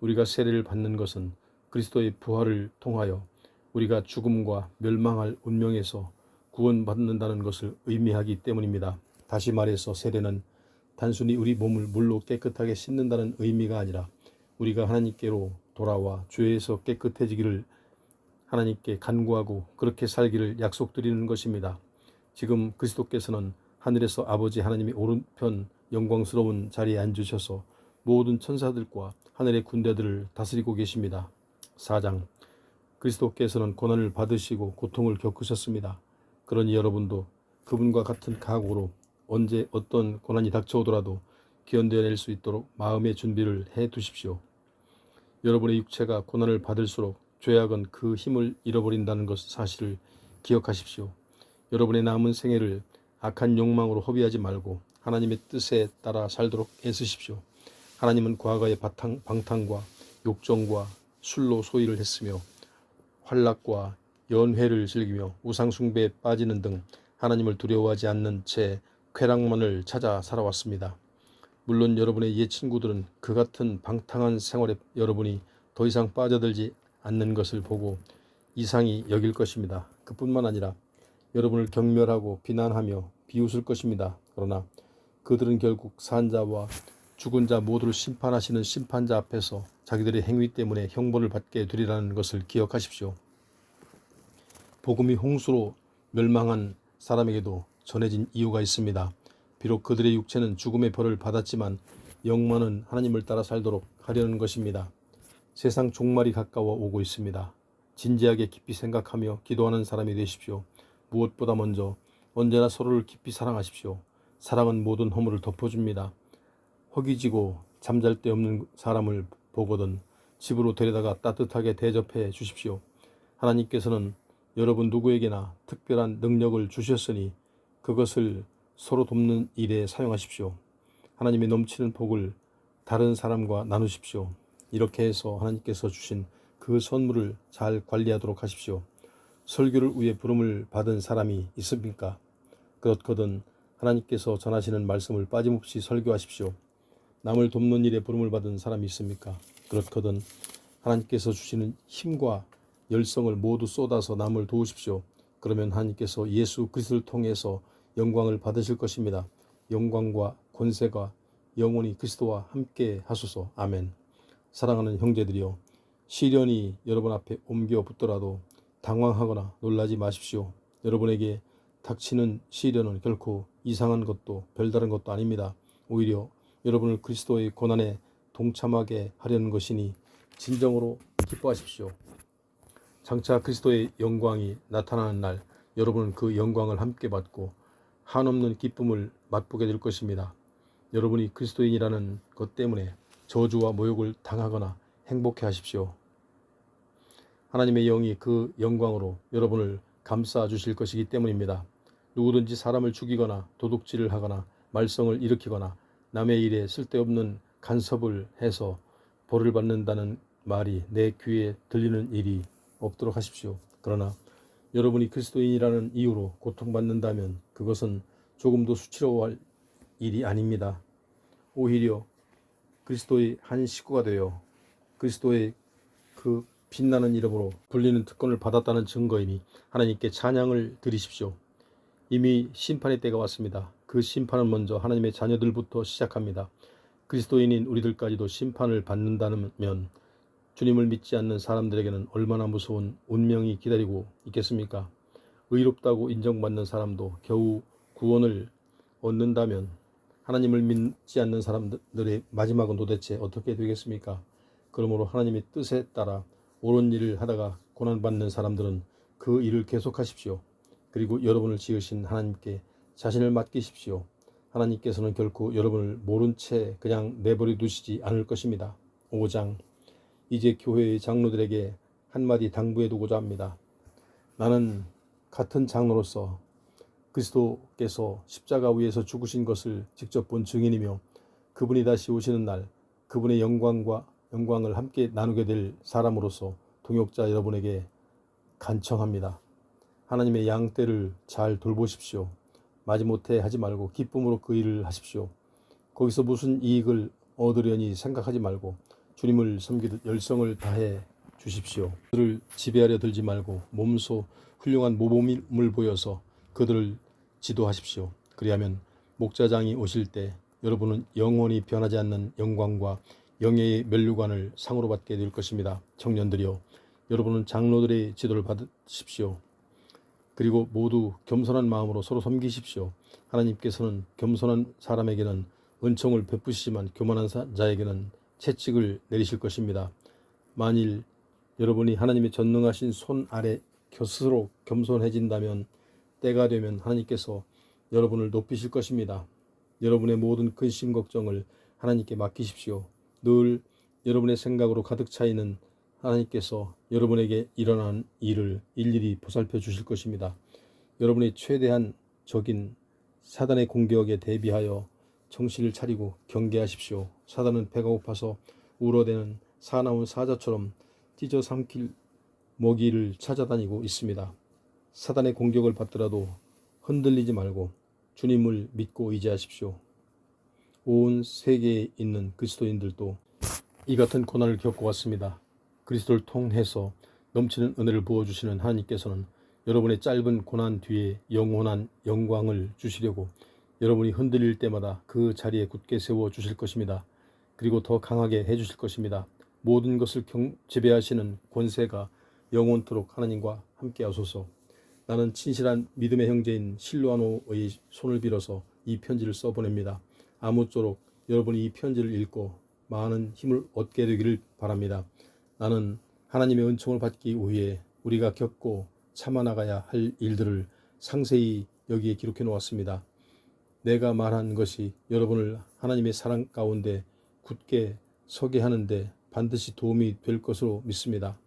우리가 세례를 받는 것은 그리스도의 부활을 통하여 우리가 죽음과 멸망할 운명에서 구원받는다는 것을 의미하기 때문입니다. 다시 말해서 세례는 단순히 우리 몸을 물로 깨끗하게 씻는다는 의미가 아니라 우리가 하나님께로 돌아와 죄에서 깨끗해지기를 하나님께 간구하고 그렇게 살기를 약속드리는 것입니다. 지금 그리스도께서는 하늘에서 아버지 하나님이 오른편 영광스러운 자리에 앉으셔서 모든 천사들과 하늘의 군대들을 다스리고 계십니다. 4장 그리스도께서는 고난을 받으시고 고통을 겪으셨습니다. 그러니 여러분도 그분과 같은 각오로 언제 어떤 고난이 닥쳐오더라도 견뎌낼 수 있도록 마음의 준비를 해 두십시오. 여러분의 육체가 고난을 받을수록 죄악은 그 힘을 잃어버린다는 것 사실을 기억하십시오. 여러분의 남은 생애를 악한 욕망으로 허비하지 말고 하나님의 뜻에 따라 살도록 애쓰십시오. 하나님은 과거의 방탕과 욕정과 술로 소일을 했으며 환락과 연회를 즐기며 우상숭배에 빠지는 등 하나님을 두려워하지 않는 채 쾌락만을 찾아 살아왔습니다. 물론 여러분의 옛 친구들은 그 같은 방탕한 생활에 여러분이 더 이상 빠져들지 않는 것을 보고 이상히 여길 것입니다. 그뿐만 아니라 여러분을 경멸하고 비난하며 비웃을 것입니다. 그러나 그들은 결국 산 자와 죽은 자 모두를 심판하시는 심판자 앞에서 자기들의 행위 때문에 형벌을 받게 되리라는 것을 기억하십시오. 복음이 홍수로 멸망한 사람에게도 전해진 이유가 있습니다. 비록 그들의 육체는 죽음의 벌을 받았지만 영만은 하나님을 따라 살도록 하려는 것입니다. 세상 종말이 가까워 오고 있습니다. 진지하게 깊이 생각하며 기도하는 사람이 되십시오. 무엇보다 먼저 언제나 서로를 깊이 사랑하십시오. 사랑은 모든 허물을 덮어줍니다. 허기지고 잠잘 데 없는 사람을 보거든 집으로 데려다가 따뜻하게 대접해 주십시오. 하나님께서는 여러분 누구에게나 특별한 능력을 주셨으니 그것을 서로 돕는 일에 사용하십시오. 하나님의 넘치는 복을 다른 사람과 나누십시오. 이렇게 해서 하나님께서 주신 그 선물을 잘 관리하도록 하십시오. 설교를 위해 부름을 받은 사람이 있습니까? 그렇거든 하나님께서 전하시는 말씀을 빠짐없이 설교하십시오. 남을 돕는 일에 부름을 받은 사람이 있습니까? 그렇거든 하나님께서 주시는 힘과 열성을 모두 쏟아서 남을 도우십시오. 그러면 하나님께서 예수 그리스도를 통해서 영광을 받으실 것입니다. 영광과 권세가 영원히 그리스도와 함께 하소서. 아멘. 사랑하는 형제들이여, 시련이 여러분 앞에 옮겨 붙더라도 당황하거나 놀라지 마십시오. 여러분에게 닥치는 시련은 결코 이상한 것도 별다른 것도 아닙니다. 오히려 여러분을 그리스도의 고난에 동참하게 하려는 것이니 진정으로 기뻐하십시오. 장차 그리스도의 영광이 나타나는 날 여러분은 그 영광을 함께 받고 한없는 기쁨을 맛보게 될 것입니다. 여러분이 그리스도인이라는 것 때문에 저주와 모욕을 당하거나 행복해 하십시오. 하나님의 영이 그 영광으로 여러분을 감싸 주실 것이기 때문입니다. 누구든지 사람을 죽이거나 도둑질을 하거나 말썽을 일으키거나 남의 일에 쓸데없는 간섭을 해서 벌을 받는다는 말이 내 귀에 들리는 일이 없도록 하십시오. 그러나 여러분이 그리스도인이라는 이유로 고통받는다면 그것은 조금도 수치로워할 일이 아닙니다. 오히려 그리스도의 한 식구가 되어 그리스도의 그 빛나는 이름으로 불리는 특권을 받았다는 증거이니 하나님께 찬양을 드리십시오. 이미 심판의 때가 왔습니다. 그 심판은 먼저 하나님의 자녀들부터 시작합니다. 그리스도인인 우리들까지도 심판을 받는다면 주님을 믿지 않는 사람들에게는 얼마나 무서운 운명이 기다리고 있겠습니까? 의롭다고 인정받는 사람도 겨우 구원을 얻는다면 하나님을 믿지 않는 사람들의 마지막은 도대체 어떻게 되겠습니까? 그러므로 하나님의 뜻에 따라 옳은 일을 하다가 고난받는 사람들은 그 일을 계속하십시오. 그리고 여러분을 지으신 하나님께 자신을 맡기십시오. 하나님께서는 결코 여러분을 모른 채 그냥 내버려 두시지 않을 것입니다. 5장. 이제 교회의 장로들에게 한마디 당부해 두고자 합니다. 나는 같은 장로로서 그리스도께서 십자가 위에서 죽으신 것을 직접 본 증인이며 그분이 다시 오시는 날 그분의 영광을 함께 나누게 될 사람으로서 동역자 여러분에게 간청합니다. 하나님의 양떼를 잘 돌보십시오. 마지못해 하지 말고 기쁨으로 그 일을 하십시오. 거기서 무슨 이익을 얻으려니 생각하지 말고 주님을 섬기듯 열성을 다해 주십시오. 그들을 지배하려 들지 말고 몸소 훌륭한 모범을 보여서 그들을 지도하십시오. 그리하면 목자장이 오실 때 여러분은 영원히 변하지 않는 영광과 영예의 면류관을 상으로 받게 될 것입니다. 청년들이여, 여러분은 장로들의 지도를 받으십시오. 그리고 모두 겸손한 마음으로 서로 섬기십시오. 하나님께서는 겸손한 사람에게는 은총을 베푸시지만 교만한 자에게는 채찍을 내리실 것입니다. 만일 여러분이 하나님의 전능하신 손 아래 스스로 겸손해진다면 때가 되면 하나님께서 여러분을 높이실 것입니다. 여러분의 모든 근심 걱정을 하나님께 맡기십시오. 늘 여러분의 생각으로 가득 차 있는 하나님께서 여러분에게 일어난 일을 일일이 보살펴 주실 것입니다. 여러분의 최대한 적인 사단의 공격에 대비하여 정신을 차리고 경계하십시오. 사단은 배가 고파서 울어대는 사나운 사자처럼 찢어 삼킬 먹이를 찾아다니고 있습니다. 사단의 공격을 받더라도 흔들리지 말고 주님을 믿고 의지하십시오. 온 세계에 있는 그리스도인들도 이 같은 고난을 겪어왔습니다. 그리스도를 통해서 넘치는 은혜를 부어주시는 하나님께서는 여러분의 짧은 고난 뒤에 영원한 영광을 주시려고 여러분이 흔들릴 때마다 그 자리에 굳게 세워 주실 것입니다. 그리고 더 강하게 해주실 것입니다. 모든 것을 지배하시는 권세가 영원토록 하나님과 함께 하소서. 나는 친실한 믿음의 형제인 실로아노의 손을 빌어서 이 편지를 써보냅니다. 아무쪼록 여러분이 이 편지를 읽고 많은 힘을 얻게 되기를 바랍니다. 나는 하나님의 은총을 받기 위해 우리가 겪고 참아나가야 할 일들을 상세히 여기에 기록해 놓았습니다. 내가 말한 것이 여러분을 하나님의 사랑 가운데 굳게 서게 하는데 반드시 도움이 될 것으로 믿습니다.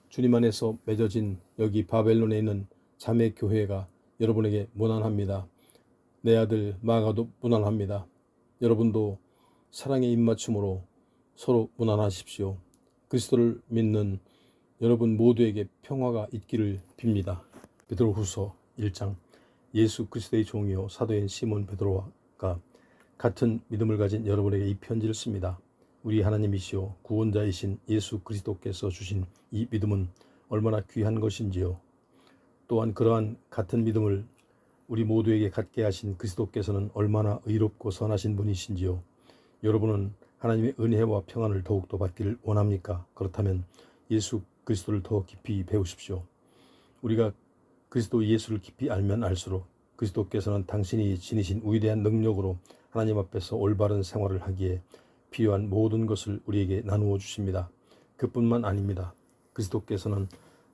주님 안에서 맺어진 여기 바벨론에 있는 자매 교회가 여러분에게 무난합니다. 내 아들 마가도 무난합니다. 여러분도 사랑의 입맞춤으로 서로 무난하십시오. 그리스도를 믿는 여러분 모두에게 평화가 있기를 빕니다. 베드로후서 1장. 예수 그리스도의 종이요 사도인 시몬 베드로가 같은 믿음을 가진 여러분에게 이 편지를 씁니다. 우리 하나님이시요 구원자이신 예수 그리스도께서 주신 이 믿음은 얼마나 귀한 것인지요. 또한 그러한 같은 믿음을 우리 모두에게 갖게 하신 그리스도께서는 얼마나 의롭고 선하신 분이신지요. 여러분은 하나님의 은혜와 평안을 더욱더 받기를 원합니까? 그렇다면 예수 그리스도를 더 깊이 배우십시오. 우리가 그리스도 예수를 깊이 알면 알수록 그리스도께서는 당신이 지니신 위대한 능력으로 하나님 앞에서 올바른 생활을 하기에 필요한 모든 것을 우리에게 나누어 주십니다. 그뿐만 아닙니다. 그리스도께서는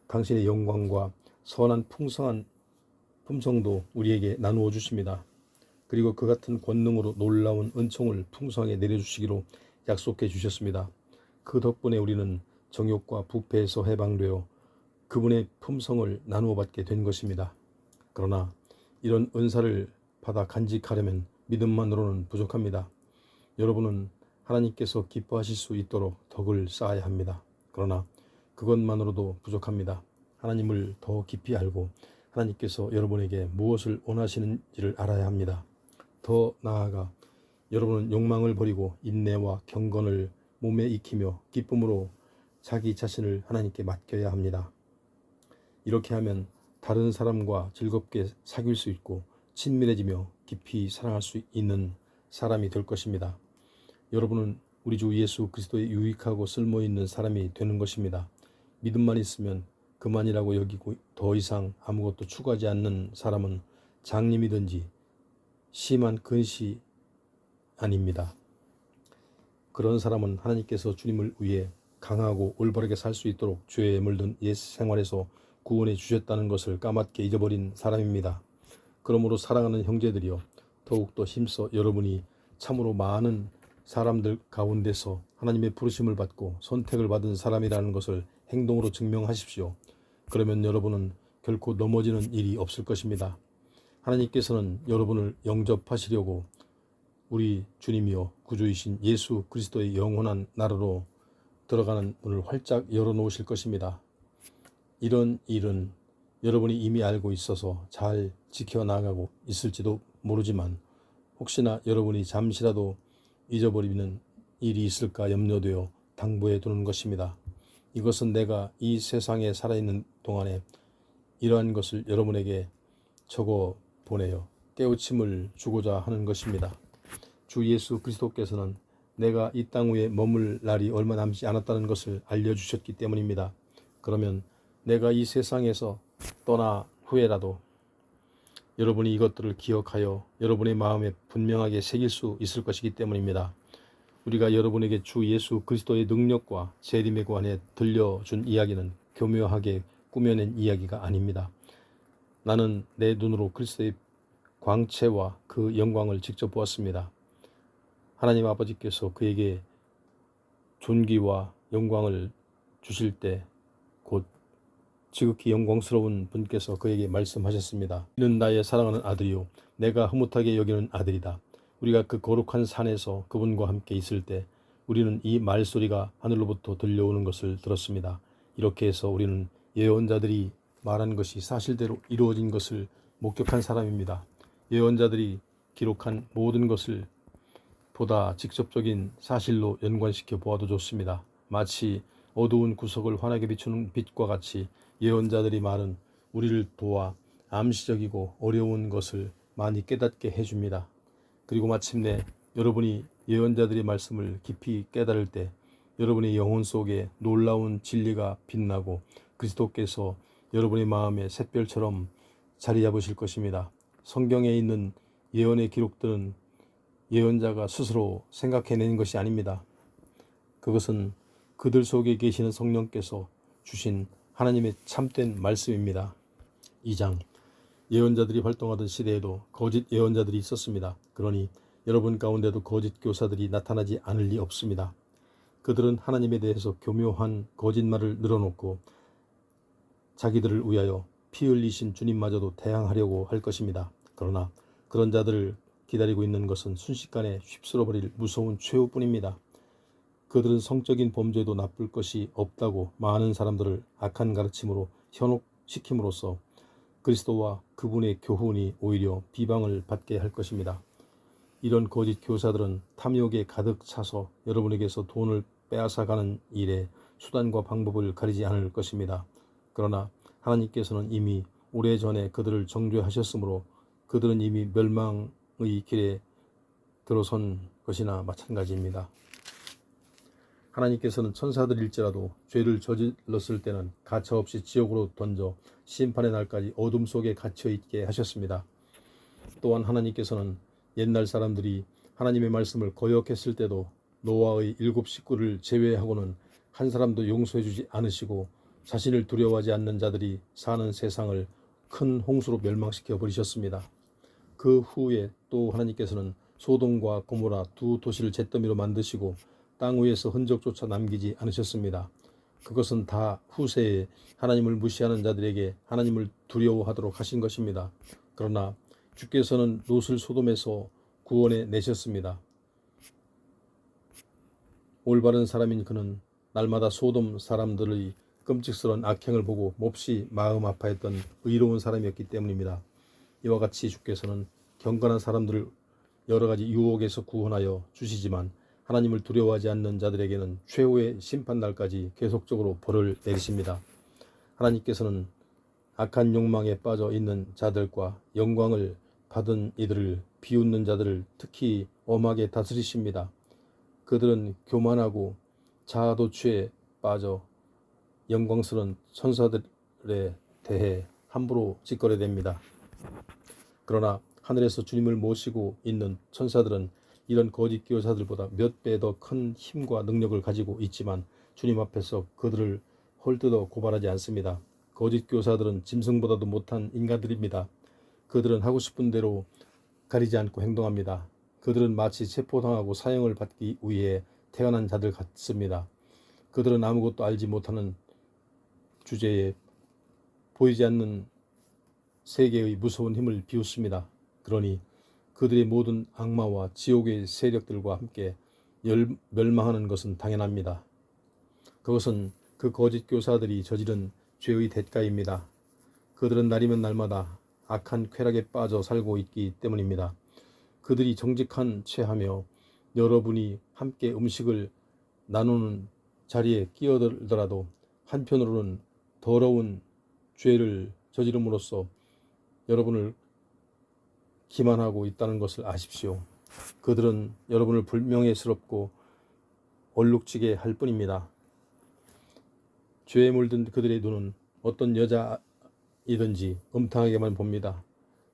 당신의 영광과 선한 풍성한 품성도 우리에게 나누어 주십니다. 그리고 그 같은 권능으로 놀라운 은총을 풍성하게 내려주시기로 약속해 주셨습니다. 그 덕분에 우리는 정욕과 부패에서 해방되어 그분의 품성을 나누어 받게 된 것입니다. 그러나 이런 은사를 받아 간직하려면 믿음만으로는 부족합니다. 여러분은 하나님께서 기뻐하실 수 있도록 덕을 쌓아야 합니다. 그러나 그것만으로도 부족합니다. 하나님을 더 깊이 알고 하나님께서 여러분에게 무엇을 원하시는지를 알아야 합니다. 더 나아가 여러분은 욕망을 버리고 인내와 경건을 몸에 익히며 기쁨으로 자기 자신을 하나님께 맡겨야 합니다. 이렇게 하면 다른 사람과 즐겁게 사귈 수 있고 친밀해지며 깊이 사랑할 수 있는 사람이 될 것입니다. 여러분은 우리 주 예수 그리스도의 유익하고 쓸모있는 사람이 되는 것입니다. 믿음만 있으면 그만이라고 여기고 더 이상 아무것도 추구하지 않는 사람은 장님이든지 심한 근시 아닙니다. 그런 사람은 하나님께서 주님을 위해 강하고 올바르게 살 수 있도록 죄에 물든 옛 생활에서 구원해 주셨다는 것을 까맣게 잊어버린 사람입니다. 그러므로 사랑하는 형제들이여, 더욱더 힘써 여러분이 참으로 많은 사람들 가운데서 하나님의 부르심을 받고 선택을 받은 사람이라는 것을 행동으로 증명하십시오. 그러면 여러분은 결코 넘어지는 일이 없을 것입니다. 하나님께서는 여러분을 영접하시려고 우리 주님이여 구주이신 예수 그리스도의 영원한 나라로 들어가는 문을 활짝 열어놓으실 것입니다. 이런 일은 여러분이 이미 알고 있어서 잘 지켜나가고 있을지도 모르지만 혹시나 여러분이 잠시라도 잊어버리는 일이 있을까 염려되어 당부해 두는 것입니다. 이것은 내가 이 세상에 살아있는 동안에 이러한 것을 여러분에게 적어 보내어 깨우침을 주고자 하는 것입니다. 주 예수 그리스도께서는 내가 이 땅 위에 머물 날이 얼마 남지 않았다는 것을 알려주셨기 때문입니다. 그러면 내가 이 세상에서 떠나 후에라도 여러분이 이것들을 기억하여 여러분의 마음에 분명하게 새길 수 있을 것이기 때문입니다. 우리가 여러분에게 주 예수 그리스도의 능력과 재림에 관해 들려준 이야기는 교묘하게 꾸며낸 이야기가 아닙니다. 나는 내 눈으로 그리스도의 광채와 그 영광을 직접 보았습니다. 하나님 아버지께서 그에게 존귀와 영광을 주실 때 곧 지극히 영광스러운 분께서 그에게 말씀하셨습니다. 이는 나의 사랑하는 아들이요 내가 흐뭇하게 여기는 아들이다. 우리가 그 거룩한 산에서 그분과 함께 있을 때 우리는 이 말소리가 하늘로부터 들려오는 것을 들었습니다. 이렇게 해서 우리는 예언자들이 말한 것이 사실대로 이루어진 것을 목격한 사람입니다. 예언자들이 기록한 모든 것을 보다 직접적인 사실로 연관시켜 보아도 좋습니다. 마치 어두운 구석을 환하게 비추는 빛과 같이 예언자들이 말은 우리를 도와 암시적이고 어려운 것을 많이 깨닫게 해줍니다. 그리고 마침내 여러분이 예언자들의 말씀을 깊이 깨달을 때 여러분의 영혼 속에 놀라운 진리가 빛나고 그리스도께서 여러분의 마음에 샛별처럼 자리 잡으실 것입니다. 성경에 있는 예언의 기록들은 예언자가 스스로 생각해낸 것이 아닙니다. 그것은 그들 속에 계시는 성령께서 주신 하나님의 참된 말씀입니다. 2장 예언자들이 활동하던 시대에도 거짓 예언자들이 있었습니다. 그러니 여러분 가운데도 거짓 교사들이 나타나지 않을 리 없습니다. 그들은 하나님에 대해서 교묘한 거짓말을 늘어놓고 자기들을 위하여 피 흘리신 주님마저도 대항하려고 할 것입니다. 그러나 그런 자들을 기다리고 있는 것은 순식간에 휩쓸어버릴 무서운 최후뿐입니다. 그들은 성적인 범죄도 나쁠 것이 없다고 많은 사람들을 악한 가르침으로 현혹시킴으로써 그리스도와 그분의 교훈이 오히려 비방을 받게 할 것입니다. 이런 거짓 교사들은 탐욕에 가득 차서 여러분에게서 돈을 빼앗아가는 일에 수단과 방법을 가리지 않을 것입니다. 그러나 하나님께서는 이미 오래전에 그들을 정죄하셨으므로 그들은 이미 멸망의 길에 들어선 것이나 마찬가지입니다. 하나님께서는 천사들일지라도 죄를 저질렀을 때는 가차없이 지옥으로 던져 심판의 날까지 어둠 속에 갇혀있게 하셨습니다. 또한 하나님께서는 옛날 사람들이 하나님의 말씀을 거역했을 때도 노아의 7 식구를 제외하고는 한 사람도 용서해주지 않으시고 자신을 두려워하지 않는 자들이 사는 세상을 큰 홍수로 멸망시켜 버리셨습니다. 그 후에 또 하나님께서는 소돔과 고모라 2 도시를 잿더미로 만드시고 땅 위에서 흔적조차 남기지 않으셨습니다. 그것은 다 후세에 하나님을 무시하는 자들에게 하나님을 두려워하도록 하신 것입니다. 그러나 주께서는 롯을 소돔에서 구원해 내셨습니다. 올바른 사람인 그는 날마다 소돔 사람들의 끔찍스러운 악행을 보고 몹시 마음 아파했던 의로운 사람이었기 때문입니다. 이와 같이 주께서는 경건한 사람들을 여러 가지 유혹에서 구원하여 주시지만 하나님을 두려워하지 않는 자들에게는 최후의 심판날까지 계속적으로 벌을 내리십니다. 하나님께서는 악한 욕망에 빠져 있는 자들과 영광을 받은 이들을 비웃는 자들을 특히 엄하게 다스리십니다. 그들은 교만하고 자아도취에 빠져 영광스러운 천사들을 사실들에 대해 함부로 짓거려댑니다. 그러나 하늘에서 주님을 모시고 있는 천사들은 이런 거짓 교사들보다 몇 배 더 큰 힘과 능력을 가지고 있지만 주님 앞에서 그들을 헐뜯어 고발하지 않습니다. 거짓 교사들은 짐승보다도 못한 인간들입니다. 그들은 하고 싶은 대로 가리지 않고 행동합니다. 그들은 마치 체포당하고 사형을 받기 위해 태어난 자들 같습니다. 그들은 아무것도 알지 못하는 주제에 보이지 않는 세계의 무서운 힘을 비웃습니다. 그러니 그들의 모든 악마와 지옥의 세력들과 함께 멸망하는 것은 당연합니다. 그것은 그 거짓 교사들이 저지른 죄의 대가입니다. 그들은 날이면 날마다 악한 쾌락에 빠져 살고 있기 때문입니다. 그들이 정직한 체하며 여러분이 함께 음식을 나누는 자리에 끼어들더라도 한편으로는 더러운 죄를 저지름으로써 여러분을 기만하고 있다는 것을 아십시오. 그들은 여러분을 불명예스럽고 얼룩지게 할 뿐입니다. 죄에 물든 그들의 눈은 어떤 여자이든지 음탕하게만 봅니다.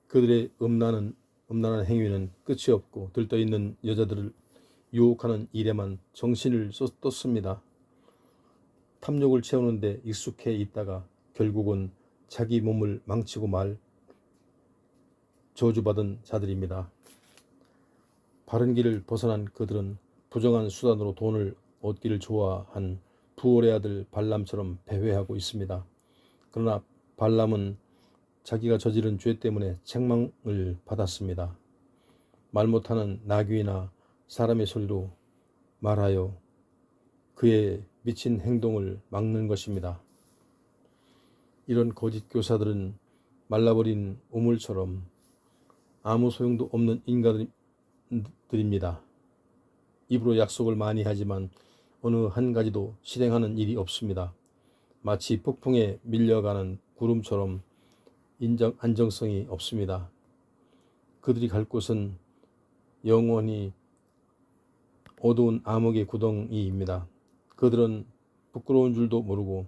그들의 음란한 행위는 끝이 없고 들떠있는 여자들을 유혹하는 일에만 정신을 쏟습니다. 탐욕을 채우는데 익숙해 있다가 결국은 자기 몸을 망치고 말 저주받은 자들입니다. 바른 길을 벗어난 그들은 부정한 수단으로 돈을 얻기를 좋아한 부올의 아들 발람처럼 배회하고 있습니다. 그러나 발람은 자기가 저지른 죄 때문에 책망을 받았습니다. 말 못하는 나귀나 사람의 소리로 말하여 그의 미친 행동을 막는 것입니다. 이런 거짓 교사들은 말라버린 우물처럼 아무 소용도 없는 인간들입니다. 입으로 약속을 많이 하지만 어느 한 가지도 실행하는 일이 없습니다. 마치 폭풍에 밀려가는 구름처럼 안정성이 없습니다. 그들이 갈 곳은 영원히 어두운 암흑의 구덩이입니다. 그들은 부끄러운 줄도 모르고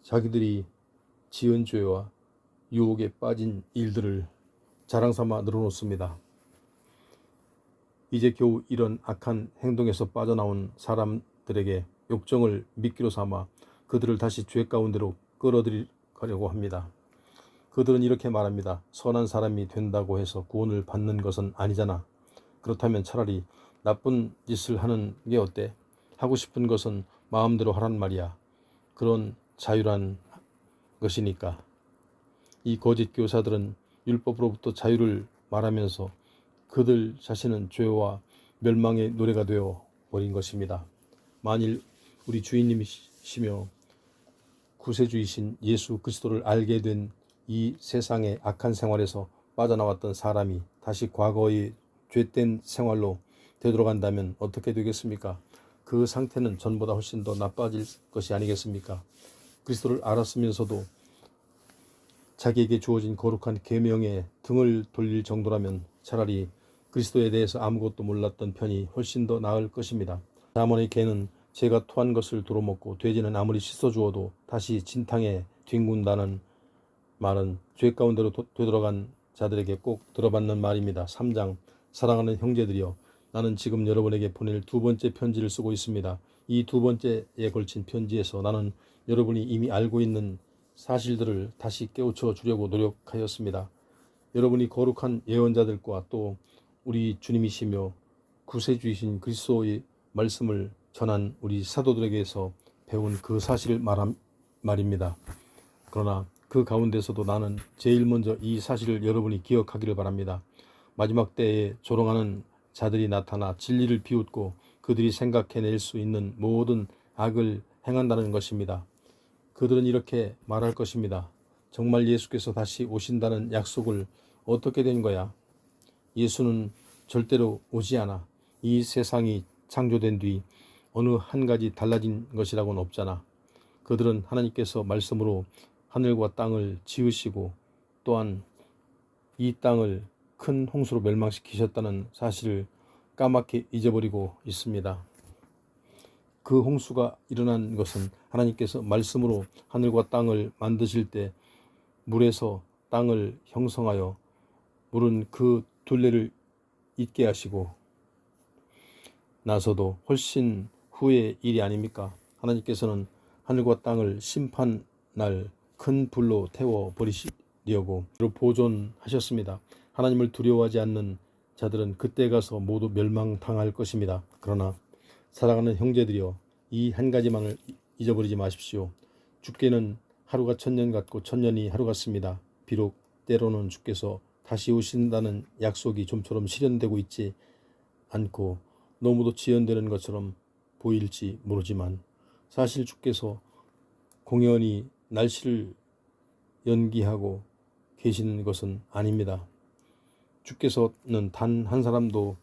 자기들이 지은 죄와 유혹에 빠진 일들을 자랑삼아 늘어놓습니다. 이제 겨우 이런 악한 행동에서 빠져나온 사람들에게 욕정을 미끼로 삼아 그들을 다시 죄 가운데로 끌어들이려고 합니다. 그들은 이렇게 말합니다. 선한 사람이 된다고 해서 구원을 받는 것은 아니잖아. 그렇다면 차라리 나쁜 짓을 하는 게 어때? 하고 싶은 것은 마음대로 하란 말이야. 그런 자유란 것이니까. 이 거짓 교사들은 율법으로부터 자유를 말하면서 그들 자신은 죄와 멸망의 노래가 되어 버린 것입니다. 만일 우리 주인님이시며 구세주이신 예수 그리스도를 알게 된 이 세상의 악한 생활에서 빠져나왔던 사람이 다시 과거의 죄된 생활로 되돌아간다면 어떻게 되겠습니까? 그 상태는 전보다 훨씬 더 나빠질 것이 아니겠습니까? 그리스도를 알았으면서도 자기에게 주어진 거룩한 계명에 등을 돌릴 정도라면 차라리 그리스도에 대해서 아무것도 몰랐던 편이 훨씬 더 나을 것입니다. 잠언의 개는 제가 토한 것을 도로먹고 돼지는 아무리 씻어주어도 다시 진탕에 뒹군다는 말은 죄 가운데로 되돌아간 자들에게 꼭 들어받는 말입니다. 3장 사랑하는 형제들이여 나는 지금 여러분에게 보낼 두 번째 편지를 쓰고 있습니다. 이 두 번째에 걸친 편지에서 나는 여러분이 이미 알고 있는 사실들을 다시 깨우쳐 주려고 노력하였습니다. 여러분이 거룩한 예언자들과 또 우리 주님이시며 구세주이신 그리스도의 말씀을 전한 우리 사도들에게서 배운 그 사실을 말입니다. 그러나 그 가운데서도 나는 제일 먼저 이 사실을 여러분이 기억하기를 바랍니다. 마지막 때에 조롱하는 자들이 나타나 진리를 비웃고 그들이 생각해낼 수 있는 모든 악을 행한다는 것입니다. 그들은 이렇게 말할 것입니다. 정말 예수께서 다시 오신다는 약속을 어떻게 된 거야? 예수는 절대로 오지 않아. 이 세상이 창조된 뒤 어느 한 가지 달라진 것이라고는 없잖아. 그들은 하나님께서 말씀으로 하늘과 땅을 지으시고 또한 이 땅을 큰 홍수로 멸망시키셨다는 사실을 까맣게 잊어버리고 있습니다. 그 홍수가 일어난 것은 하나님께서 말씀으로 하늘과 땅을 만드실 때 물에서 땅을 형성하여 물은 그 둘레를 잇게 하시고 나서도 훨씬 후의 일이 아닙니까? 하나님께서는 하늘과 땅을 심판날 큰 불로 태워 버리시려고 보존하셨습니다. 하나님을 두려워하지 않는 자들은 그때 가서 모두 멸망당할 것입니다. 그러나 사랑하는 형제들이여, 이 한 가지만을 잊어버리지 마십시오. 주께는 하루가 천년 같고 천년이 하루 같습니다. 비록 때로는 주께서 다시 오신다는 약속이 좀처럼 실현되고 있지 않고 너무도 지연되는 것처럼 보일지 모르지만 사실 주께서 공연히 날씨를 연기하고 계시는 것은 아닙니다. 주께서는 단 한 사람도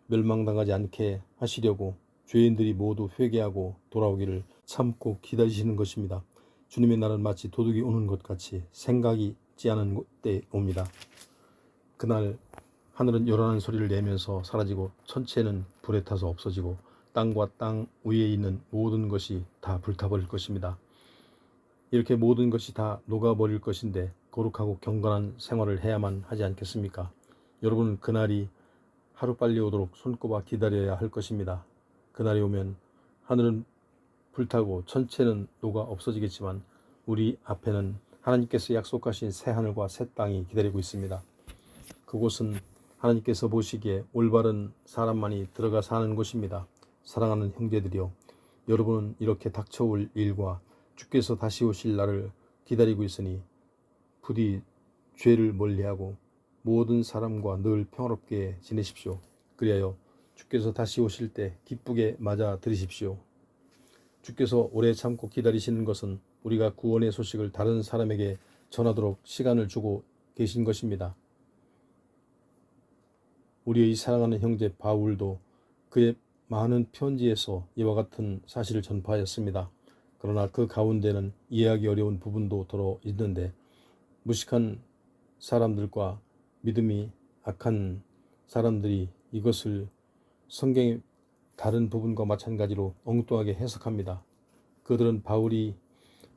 멸망당하지 않게 하시려고 죄인들이 모두 회개하고 돌아오기를 참고 기다리시는 것입니다. 주님의 날은 마치 도둑이 오는 것 같이 생각이 있지 않은 때 옵니다. 그날 하늘은 요란한 소리를 내면서 사라지고 천체는 불에 타서 없어지고 땅과 땅 위에 있는 모든 것이 다 불타버릴 것입니다. 이렇게 모든 것이 다 녹아버릴 것인데 거룩하고 경건한 생활을 해야만 하지 않겠습니까? 여러분은 그날이 하루빨리 오도록 손꼽아 기다려야 할 것입니다. 그날이 오면 하늘은 불타고 천체는 녹아 없어지겠지만 우리 앞에는 하나님께서 약속하신 새 하늘과 새 땅이 기다리고 있습니다. 그곳은 하나님께서 보시기에 올바른 사람만이 들어가 사는 곳입니다. 사랑하는 형제들이여, 여러분은 이렇게 닥쳐올 일과 주께서 다시 오실 날을 기다리고 있으니 부디 죄를 멀리하고 모든 사람과 늘 평화롭게 지내십시오. 그리하여 주께서 다시 오실 때 기쁘게 맞아 들이십시오. 주께서 오래 참고 기다리시는 것은 우리가 구원의 소식을 다른 사람에게 전하도록 시간을 주고 계신 것입니다. 우리의 사랑하는 형제 바울도 그의 많은 편지에서 이와 같은 사실을 전파하였습니다. 그러나 그 가운데는 이해하기 어려운 부분도 들어 있는데 무식한 사람들과 믿음이 악한 사람들이 이것을 성경의 다른 부분과 마찬가지로 엉뚱하게 해석합니다. 그들은 바울이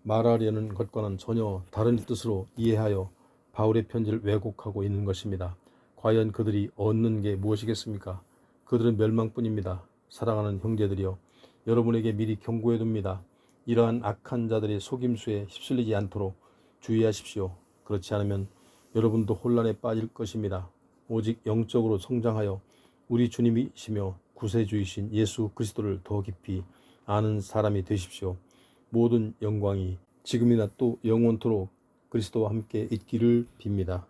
말하려는 것과는 전혀 다른 뜻으로 이해하여 바울의 편지를 왜곡하고 있는 것입니다. 과연 그들이 얻는 게 무엇이겠습니까? 그들은 멸망뿐입니다. 사랑하는 형제들이여, 여러분에게 미리 경고해둡니다. 이러한 악한 자들의 속임수에 휩쓸리지 않도록 주의하십시오. 그렇지 않으면 여러분도 혼란에 빠질 것입니다. 오직 영적으로 성장하여 우리 주님이시며 구세주이신 예수 그리스도를 더 깊이 아는 사람이 되십시오. 모든 영광이 지금이나 또 영원토록 그리스도와 함께 있기를 빕니다.